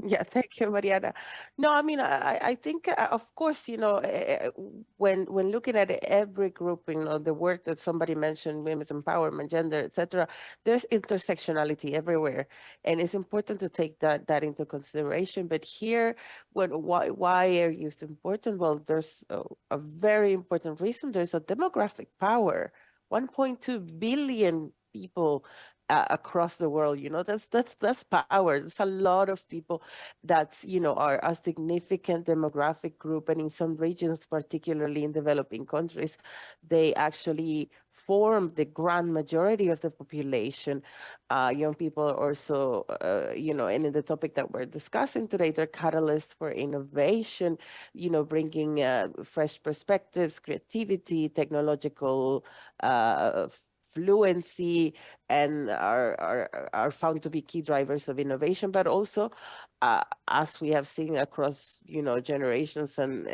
Yeah, thank you, Mariana. No, I mean, I think, of course, when looking at every group, the work that somebody mentioned, women's empowerment, gender, etc., there's intersectionality everywhere, and it's important to take that into consideration. But here, why are youth important? Well, there's a very important reason. There's a demographic power. 1.2 billion people across the world. That's power. There's a lot of people that's are a significant demographic group, and in some regions, particularly in developing countries, they actually form the grand majority of the population. Young people are also, and in the topic that we're discussing today, they're catalysts for innovation, bringing fresh perspectives, creativity, technological fluency, and are found to be key drivers of innovation, but also, as we have seen across, generations and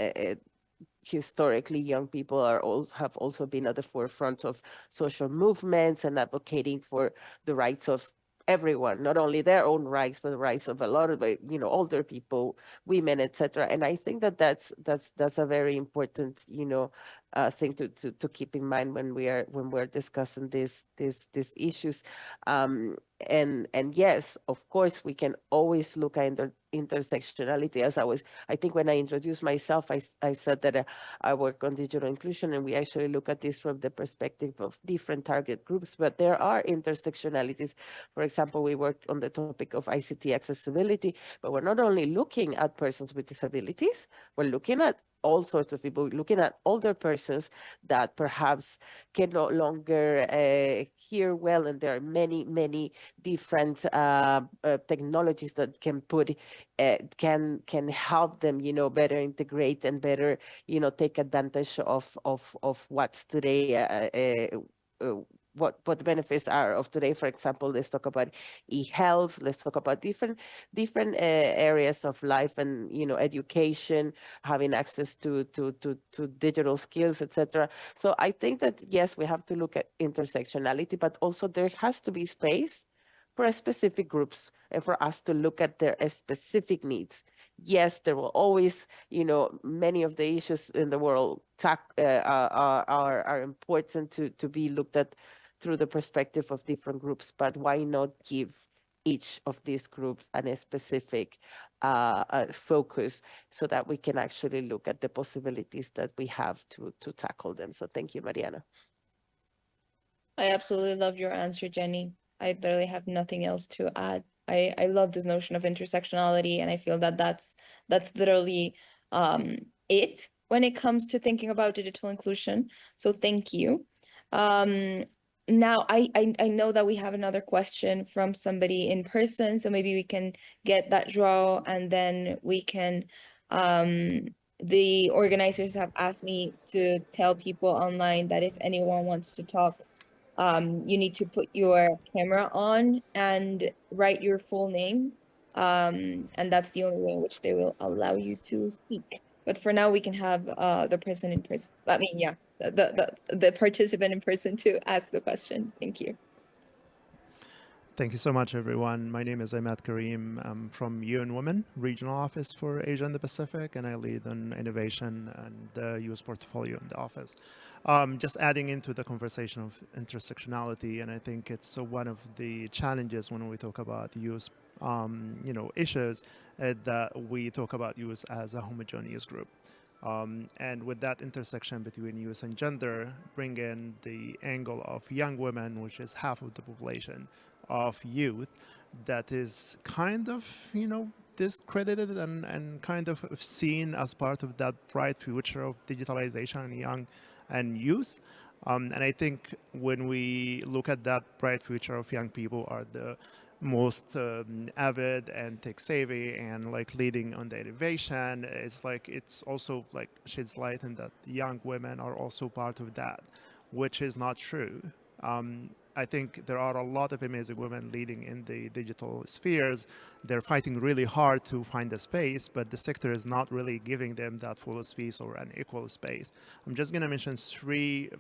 historically, young people have also been at the forefront of social movements and advocating for the rights of everyone, not only their own rights, but the rights of a lot of older people, women, etc. And I think that's a very important thing to keep in mind when we're discussing these issues. And yes, of course, we can always look at intersectionality. I think when I introduced myself, I said that I work on digital inclusion, and we actually look at this from the perspective of different target groups, but there are intersectionalities. For example, we worked on the topic of ICT accessibility, but we're not only looking at persons with disabilities, we're looking at all sorts of people, looking at older persons that perhaps can no longer hear well, and there are many different technologies that can help them, better integrate and better, take advantage of what's today. What the benefits are of today. For example, let's talk about e-health. Let's talk about different areas of life and education, having access to digital skills, etc. So I think that yes, we have to look at intersectionality, but also there has to be space for specific groups and for us to look at their specific needs. Yes, there will always, many of the issues in the world are important to be looked at through the perspective of different groups, but why not give each of these groups a specific focus so that we can actually look at the possibilities that we have to tackle them. So thank you, Mariana. I absolutely loved your answer, Jenny. I literally have nothing else to add. I love this notion of intersectionality, and I feel that that's literally it when it comes to thinking about digital inclusion. So thank you. Now I know that we have another question from somebody in person, so maybe we can get that draw, and then we can the organizers have asked me to tell people online that if anyone wants to talk, you need to put your camera on and write your full name. And that's the only way in which they will allow you to speak. But for now, we can have the person in person. I mean, yeah, so the participant in person to ask the question. Thank you. Thank you so much, everyone. My name is Ahmed Karim. I'm from UN Women Regional Office for Asia and the Pacific, and I lead on innovation and the youth portfolio in the office. Just adding into the conversation of intersectionality, and I think it's one of the challenges when we talk about youth, issues, that we talk about youth as a homogeneous group. And with that intersection between youth and gender, bring in the angle of young women, which is half of the population of youth, that is kind of, discredited and kind of seen as part of that bright future of digitalization and young and youth. And I think when we look at that bright future of young people are the most avid and tech savvy and like leading on the innovation, it's also like sheds light in that young women are also part of that, which is not true. I think there are a lot of amazing women leading in the digital spheres. They're fighting really hard to find a space, but the sector is not really giving them that full space or an equal space. I'm just going to mention three,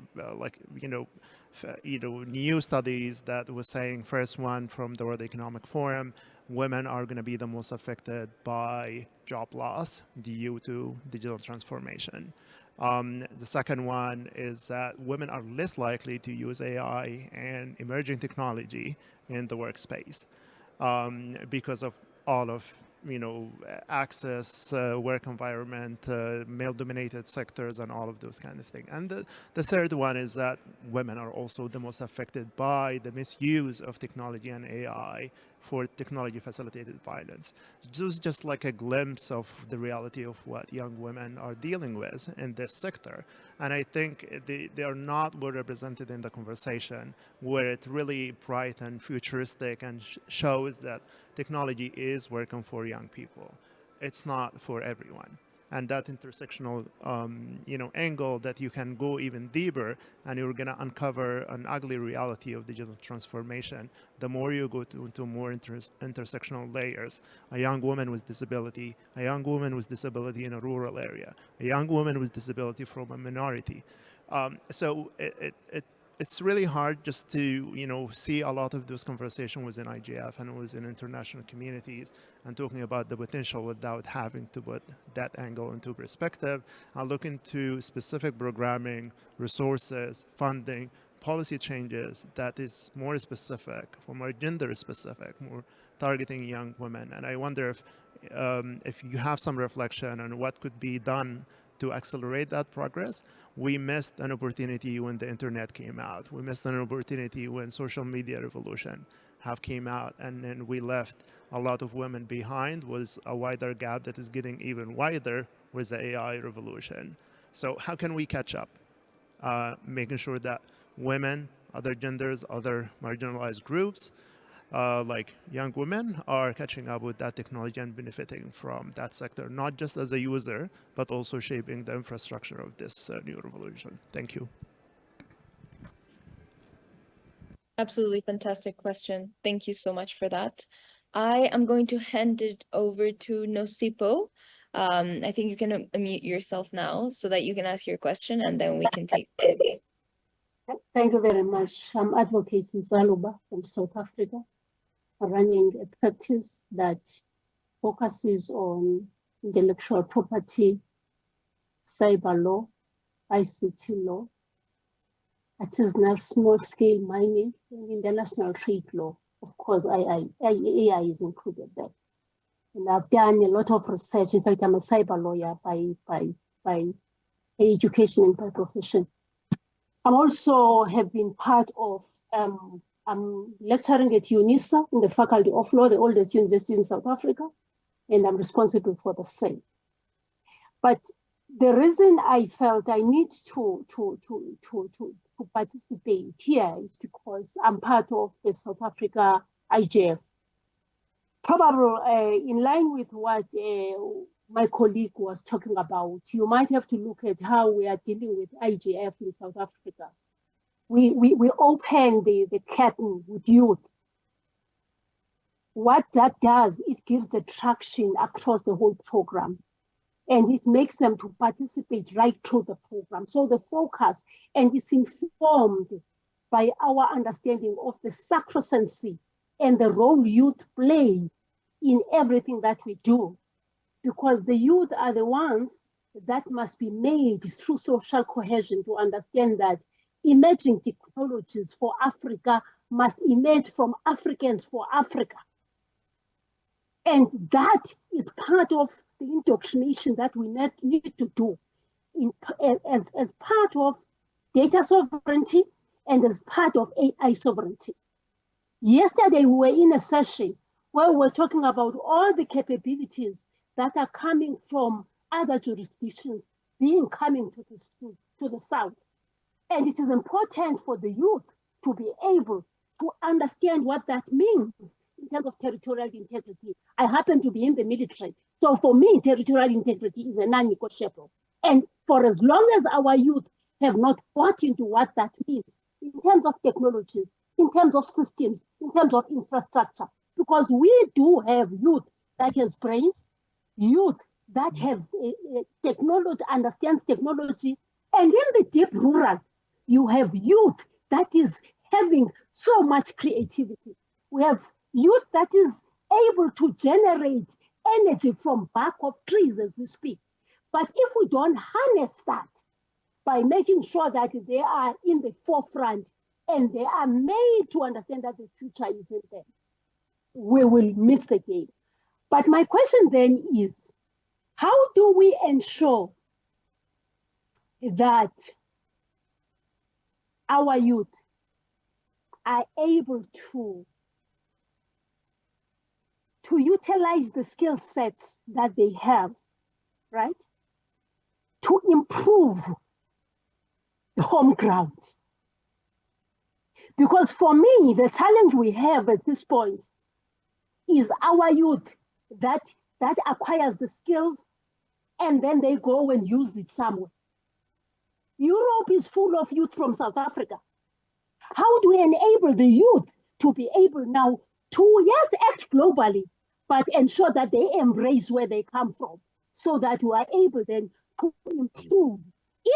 new studies that was saying. First one from the World Economic Forum, women are going to be the most affected by job loss due to digital transformation. The second one is that women are less likely to use AI and emerging technology in the workspace because of all of access, work environment, male-dominated sectors, and all of those kind of things. And the third one is that women are also the most affected by the misuse of technology and AI for technology-facilitated violence. This is just like a glimpse of the reality of what young women are dealing with in this sector. And I think they are not well represented in the conversation, where it's really bright and futuristic and shows that technology is working for young people. It's not for everyone. And that intersectional angle that you can go even deeper, and you're going to uncover an ugly reality of digital transformation. The more you go into more intersectional layers, a young woman with disability, a young woman with disability in a rural area, a young woman with disability from a minority. So it's really hard just to see a lot of those conversations within IGF and within international communities and talking about the potential without having to put that angle into perspective and look into specific programming, resources, funding, policy changes that is more specific, more gender specific, more targeting young women. And I wonder if you have some reflection on what could be done to accelerate that progress. We missed an opportunity when the internet came out. We missed an opportunity when social media revolution have came out, and then we left a lot of women behind with a wider gap that is getting even wider with the AI revolution. So how can we catch up? Making sure that women, other genders, other marginalized groups, like young women, are catching up with that technology and benefiting from that sector, not just as a user, but also shaping the infrastructure of this new revolution. Thank you. Absolutely fantastic question. Thank you so much for that. I am going to hand it over to Nosipo. I think you can unmute yourself now so that you can ask your question, and then we can take it. Thank you very much. I'm Advocate Zaluba from South Africa, running a practice that focuses on intellectual property, cyber law, ICT law, artisanal small-scale mining, and international trade law. Of course, AI is included there. And I've done a lot of research. In fact, I'm a cyber lawyer by education and by profession. I'm also have been part of, I'm lecturing at UNISA in the Faculty of Law, the oldest university in South Africa, and I'm responsible for the same. But the reason I felt I need to participate here is because I'm part of the South Africa IGF. Probably in line with what my colleague was talking about, you might have to look at how we are dealing with IGF in South Africa. We open the curtain with youth. What that does, it gives the traction across the whole program, and it makes them to participate right through the program. So the focus, and it's informed by our understanding of the sacrosancy and the role youth play in everything that we do, because the youth are the ones that must be made through social cohesion to understand that emerging technologies for Africa must emerge from Africans for Africa. And that is part of the indoctrination that we need to do as part of data sovereignty and as part of AI sovereignty. Yesterday, we were in a session where we were talking about all the capabilities that are coming from other jurisdictions coming to the South. And it is important for the youth to be able to understand what that means in terms of territorial integrity. I happen to be in the military. So for me, territorial integrity is a non-negotiable. And for as long as our youth have not bought into what that means in terms of technologies, in terms of systems, in terms of infrastructure, because we do have youth that has brains, youth that have technology, understands technology, and in the deep rural, you have youth that is having so much creativity. We have youth that is able to generate energy from bark of trees as we speak. But if we don't harness that by making sure that they are in the forefront and they are made to understand that the future is in them, we will miss the game. But my question then is, how do we ensure that our youth are able to utilize the skill sets that they have, right? To improve the home ground. Because for me, the challenge we have at this point is our youth that acquires the skills and then they go and use it somewhere. Europe is full of youth from South Africa. How do we enable the youth to be able now to, yes, act globally, but ensure that they embrace where they come from so that we are able then to improve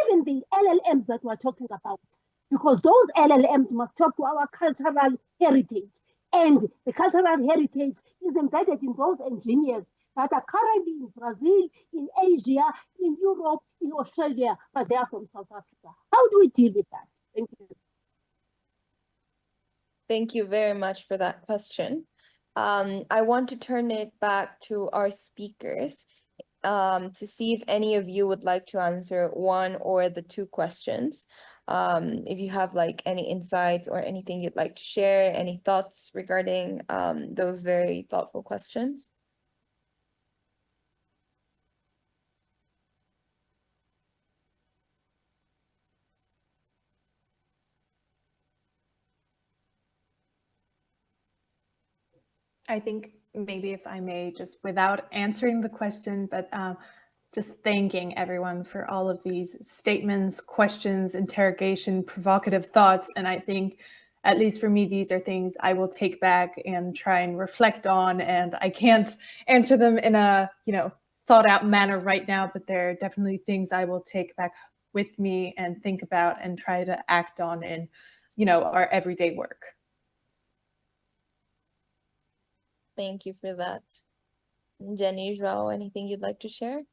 even the LLMs that we're talking about, because those LLMs must talk to our cultural heritage. And the cultural heritage is embedded in those engineers that are currently in Brazil, in Asia, in Europe, in Australia, but they are from South Africa. How do we deal with that? Thank you. Thank you very much for that question. I want to turn it back to our speakers to see if any of you would like to answer one or the two questions. If you have like any insights or anything you'd like to share, any thoughts regarding those very thoughtful questions. I think maybe if I may, just without answering the question, but just thanking everyone for all of these statements, questions, interrogation, provocative thoughts. And I think, at least for me, these are things I will take back and try and reflect on. And I can't answer them in a, thought out manner right now, but there are definitely things I will take back with me and think about and try to act on in, our everyday work. Thank you for that. Jenny, João, anything you'd like to share?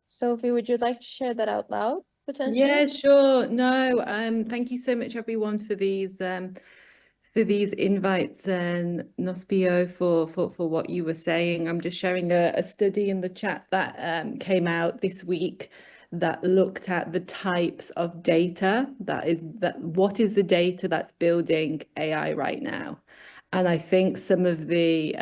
Sophie, would you like to share that out loud, potentially? Yeah, sure. No, thank you so much, everyone, for these invites, and Nospio for what you were saying. I'm just sharing a study in the chat that came out this week that looked at the types of data what is the data that's building AI right now. And I think some of the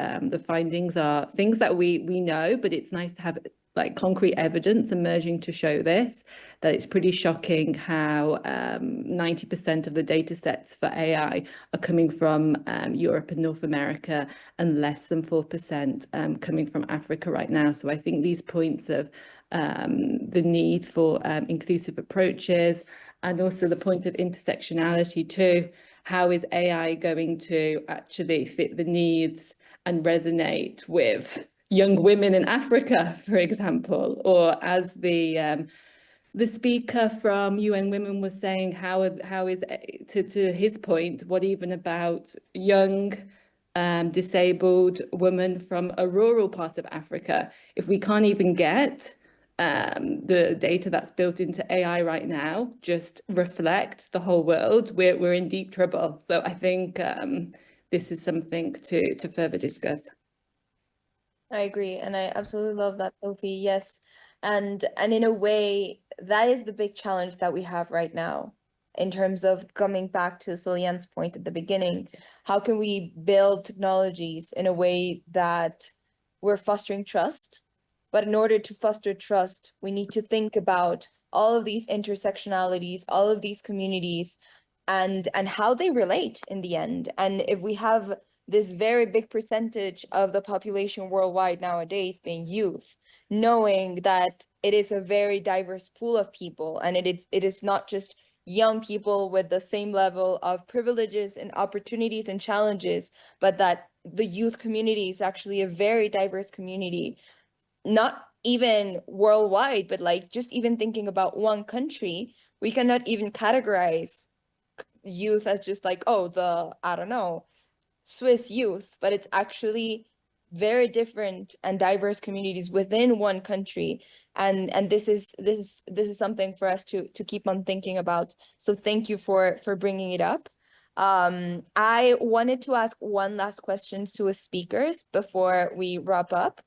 findings are things that we know, but it's nice to have like concrete evidence emerging to show this, that it's pretty shocking how 90% of the data sets for AI are coming from Europe and North America, and less than 4% coming from Africa right now. So I think these points of the need for inclusive approaches, and also the point of intersectionality too. How is AI going to actually fit the needs and resonate with young women in Africa, for example? Or as the speaker from UN Women was saying, how is, to his point, what even about young disabled women from a rural part of Africa? If we can't even get the data that's built into AI right now just reflect the whole world, we're in deep trouble. So I think this is something to further discuss. I agree, and I absolutely love that, Sophie. Yes, and in a way, that is the big challenge that we have right now in terms of coming back to Solian's point at the beginning. How can we build technologies in a way that we're fostering trust? But in order to foster trust, we need to think about all of these intersectionalities, all of these communities, and how they relate in the end. And if we have this very big percentage of the population worldwide nowadays being youth, knowing that it is a very diverse pool of people, and it is not just young people with the same level of privileges and opportunities and challenges, but that the youth community is actually a very diverse community, not even worldwide, but like just even thinking about one country, we cannot even categorize youth as just like, oh, I don't know, Swiss youth, but it's actually very different and diverse communities within one country. And this is something for us to keep on thinking about. So thank you for bringing it up. I wanted to ask one last question to our speakers before we wrap up.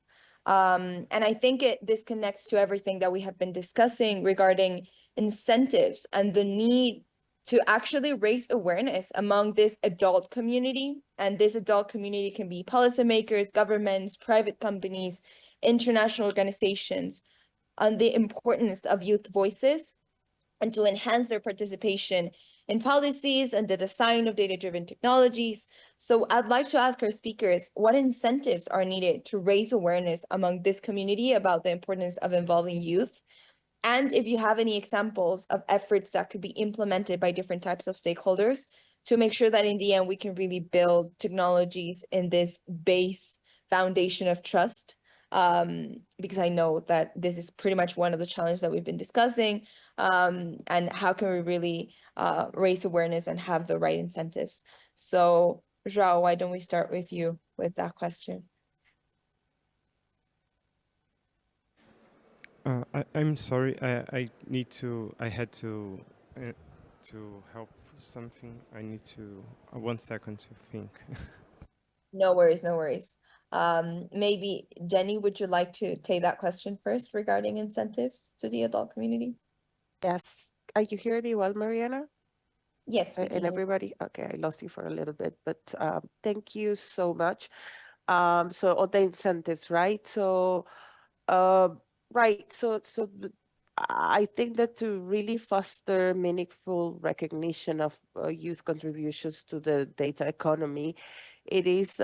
And I think this connects to everything that we have been discussing regarding incentives and the need to actually raise awareness among this adult community. And this adult community can be policymakers, governments, private companies, international organizations, on the importance of youth voices and to enhance their participation in policies and the design of data-driven technologies. So I'd like to ask our speakers, what incentives are needed to raise awareness among this community about the importance of involving youth? And if you have any examples of efforts that could be implemented by different types of stakeholders to make sure that in the end we can really build technologies in this base foundation of trust. Because I know that this is pretty much one of the challenges that we've been discussing. And how can we really raise awareness and have the right incentives? So, João, why don't we start with you with that question? I'm sorry. I had to help something. I need to 1 second to think. No worries, no worries. Maybe Jenny, would you like to take that question first regarding incentives to the adult community? Yes. Are you hearing me well, Mariana? Yes, we can And hear. everybody? Okay, I lost you for a little bit, but thank you so much. So on the incentives, right? So, uh, right. I think that to really foster meaningful recognition of youth contributions to the data economy, it is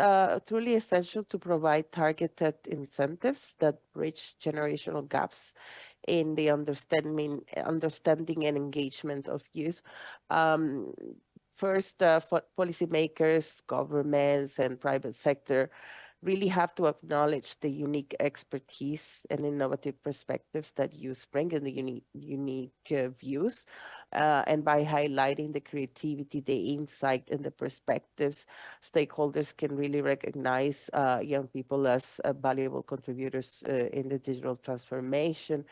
truly essential to provide targeted incentives that bridge generational gaps in the understanding and engagement of youth. Um, First, for policymakers, governments, and private sector really have to acknowledge the unique expertise and innovative perspectives that youth bring and the unique views. And by highlighting the creativity, the insight, and the perspectives, stakeholders can really recognize young people as valuable contributors in the digital transformation.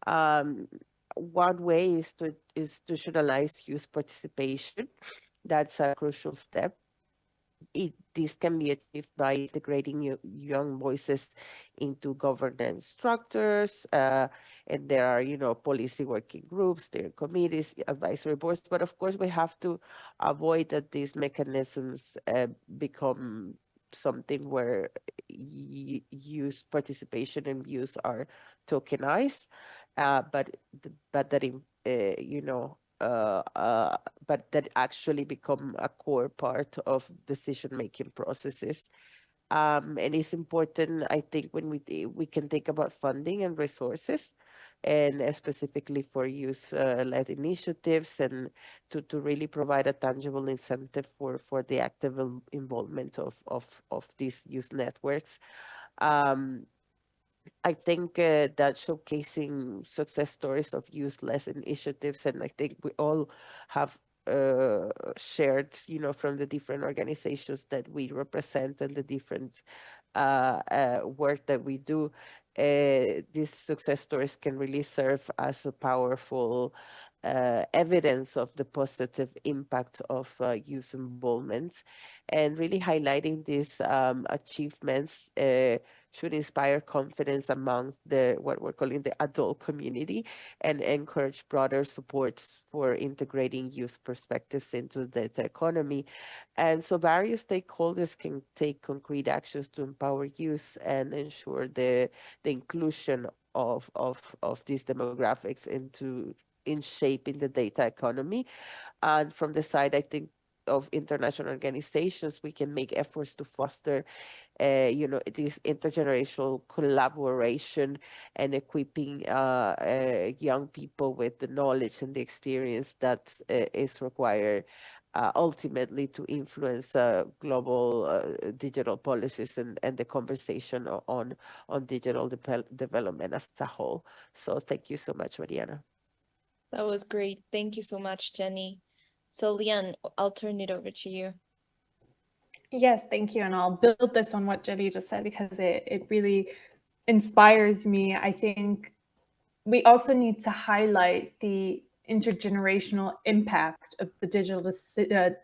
Um, One way is to institutionalize youth participation. That's a crucial step. This can be achieved by integrating young voices into governance structures, and there are, policy working groups, there are committees, advisory boards, but of course we have to avoid that these mechanisms become something where youth participation and views are tokenized, but that but that actually become a core part of decision-making processes. And it's important, I think, when we can think about funding and resources, and specifically for youth-led initiatives, and to really provide a tangible incentive for the active involvement of these youth networks. Um, I think that showcasing success stories of youth-led initiatives, and I think we all have shared, from the different organizations that we represent and the different work that we do. These success stories can really serve as a powerful evidence of the positive impact of youth involvement, and really highlighting these achievements should inspire confidence among what we're calling the adult community, and encourage broader support for integrating youth perspectives into the economy. And so various stakeholders can take concrete actions to empower youth and ensure the inclusion of these demographics in shaping the data economy. And from the side, I think, of international organizations, we can make efforts to foster this intergenerational collaboration and equipping young people with the knowledge and the experience that is required ultimately to influence global digital policies and the conversation on digital development as a whole. So thank you so much, Mariana. That was great. Thank you so much, Jenny. So, Lian, I'll turn it over to you. Yes, thank you. And I'll build this on what Jenny just said because it really inspires me. I think we also need to highlight the intergenerational impact of the digital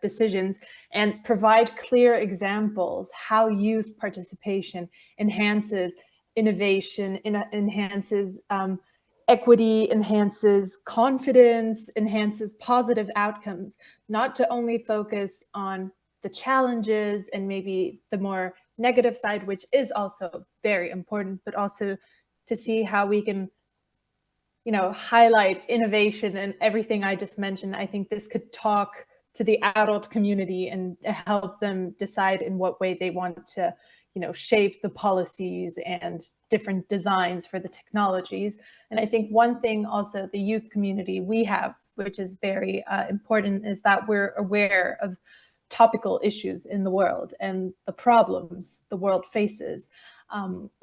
decisions and provide clear examples how youth participation enhances innovation, enhances equity, enhances confidence, enhances positive outcomes, not to only focus on the challenges and maybe the more negative side, which is also very important, but also to see how we can highlight innovation and everything I just mentioned. I think this could talk to the adult community and help them decide in what way they want to, shape the policies and different designs for the technologies. And I think one thing also the youth community we have, which is very important, is that we're aware of topical issues in the world and the problems the world faces.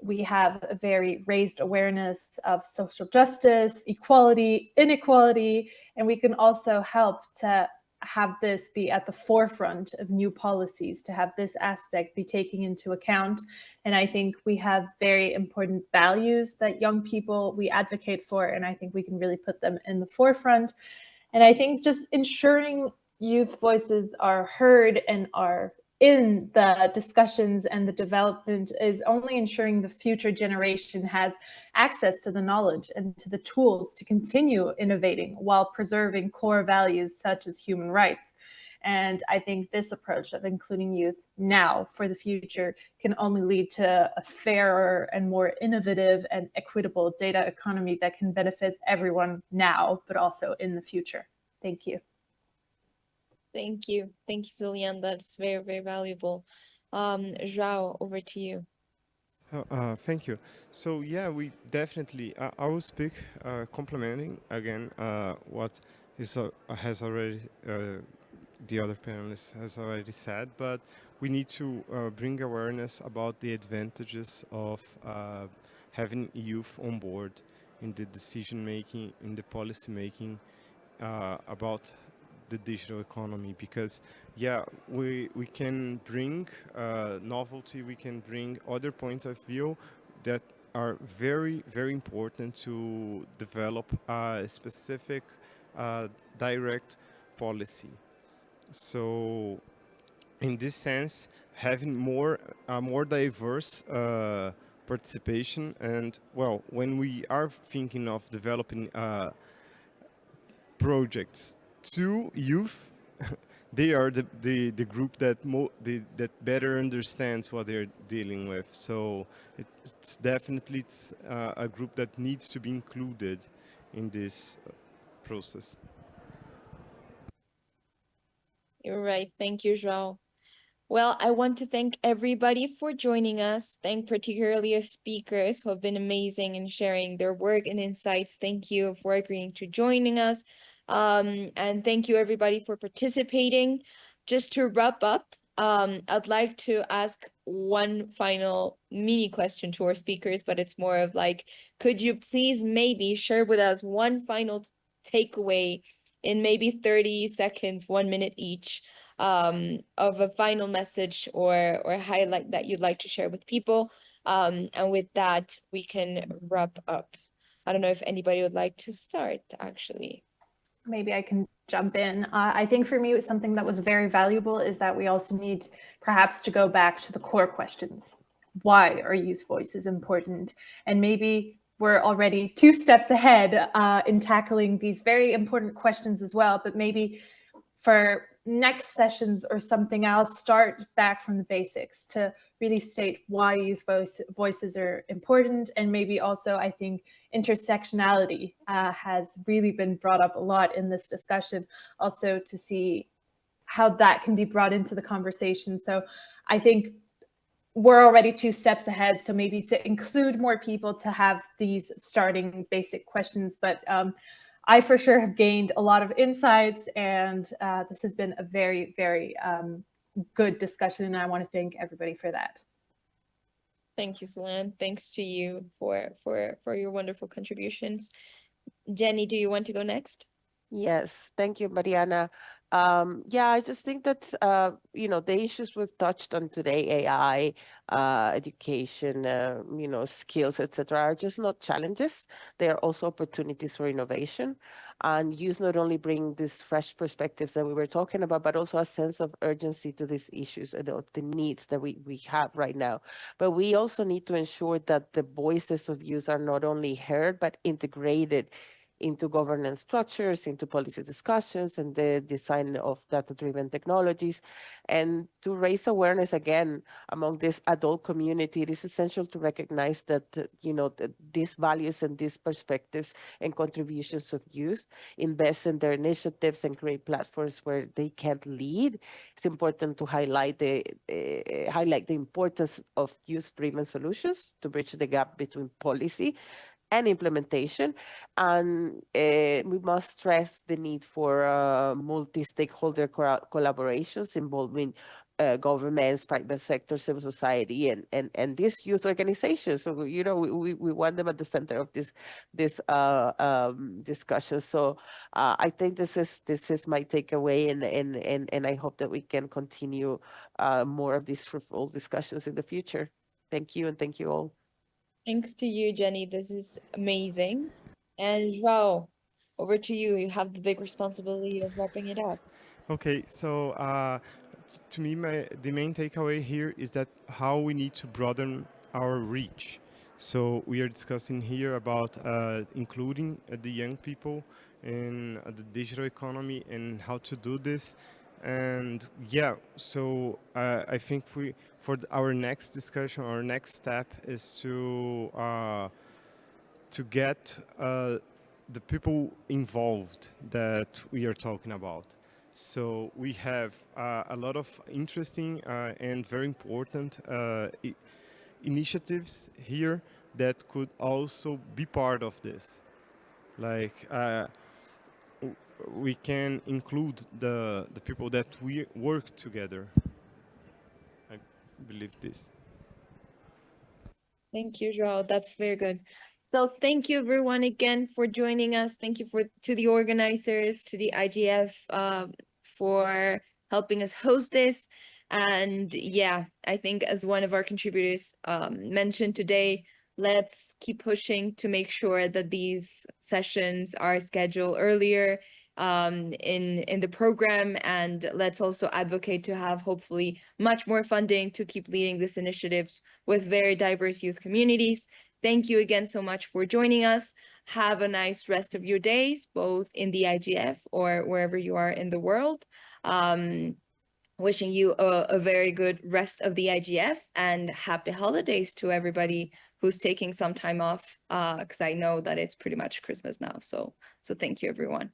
We have a very raised awareness of social justice, equality, inequality, and we can also help to have this be at the forefront of new policies, to have this aspect be taken into account. And I think we have very important values that young people we advocate for, and I think we can really put them in the forefront. And I think just ensuring youth voices are heard and are in the discussions and the development is only ensuring the future generation has access to the knowledge and to the tools to continue innovating while preserving core values such as human rights. And I think this approach of including youth now for the future can only lead to a fairer and more innovative and equitable data economy that can benefit everyone now, but also in the future. Thank you. Thank you. Thank you, Zillian. That's very, very valuable. João, over to you. Thank you. So yeah, we definitely. I will speak complementing again what has already the other panelists has already said, but we need to bring awareness about the advantages of having youth on board in the decision making, in the policy making about the digital economy, because yeah, we can bring novelty, we can bring other points of view that are very, very important to develop a specific direct policy. So in this sense, having more diverse participation, and well, when we are thinking of developing projects to youth, they are the group that that better understands what they're dealing with. So it's definitely a group that needs to be included in this process. You're right. Thank you, João. Well, I want to thank everybody for joining us. Thank particularly our speakers who have been amazing in sharing their work and insights. Thank you for agreeing to joining us. And thank you everybody for participating. Just to wrap up, I'd like to ask one final mini question to our speakers, but it's more of like, could you please maybe share with us one final takeaway in maybe 30 seconds, 1 minute each, of a final message or highlight that you'd like to share with people. And with that, we can wrap up. I don't know if anybody would like to start, actually. Maybe I can jump in. I think for me, something that was very valuable is that we also need perhaps to go back to the core questions. Why are youth voices important? And maybe we're already 2 steps ahead in tackling these very important questions as well, but maybe for next sessions or something else, start back from the basics to really state why youth voices are important. And maybe also, I think intersectionality has really been brought up a lot in this discussion, also to see how that can be brought into the conversation. So I think we're already 2 steps ahead. So maybe to include more people to have these starting basic questions. But I for sure have gained a lot of insights, and this has been a very, very good discussion. And I want to thank everybody for that. Thank you, Celine. Thanks to you for your wonderful contributions. Jenny, do you want to go next? Yes, thank you, Mariana. Yeah, I just think that the issues we've touched on today, AI, education, skills, etc., are just not challenges. They are also opportunities for innovation. And youth not only bring these fresh perspectives that we were talking about, but also a sense of urgency to these issues and of the needs that we have right now. But we also need to ensure that the voices of youth are not only heard, but integrated into governance structures, into policy discussions, and the design of data-driven technologies. And to raise awareness again among this adult community, it is essential to recognize that, these values and these perspectives and contributions of youth, invest in their initiatives and create platforms where they can lead. It's important to highlight the importance of youth-driven solutions to bridge the gap between policy and implementation. And we must stress the need for multi-stakeholder collaborations involving governments, private sector, civil society, and these youth organizations. So, we want them at the center of this discussion. So I think this is my takeaway, and I hope that we can continue more of these fruitful discussions in the future. Thank you, and thank you all. Thanks to you, Jenny. This is amazing. And Joao, over to you. You have the big responsibility of wrapping it up. Okay, so to me, the main takeaway here is that how we need to broaden our reach. So we are discussing here about including the young people in the digital economy and how to do this. And yeah, so I think our next discussion, our next step is to get the people involved that we are talking about. So we have a lot of interesting and very important initiatives here that could also be part of this. Like we can include the people that we work together. I believe this. Thank you, Joao. That's very good. So thank you everyone again for joining us. Thank you to the organizers, to the IGF for helping us host this. And yeah, I think as one of our contributors mentioned today, let's keep pushing to make sure that these sessions are scheduled earlier in the program, and let's also advocate to have hopefully much more funding to keep leading these initiatives with very diverse youth communities. Thank you again so much for joining us. Have a nice rest of your days, both in the IGF or wherever you are in the world. Wishing you a very good rest of the IGF, and happy holidays to everybody who's taking some time off, because I know that it's pretty much Christmas now. So thank you, everyone.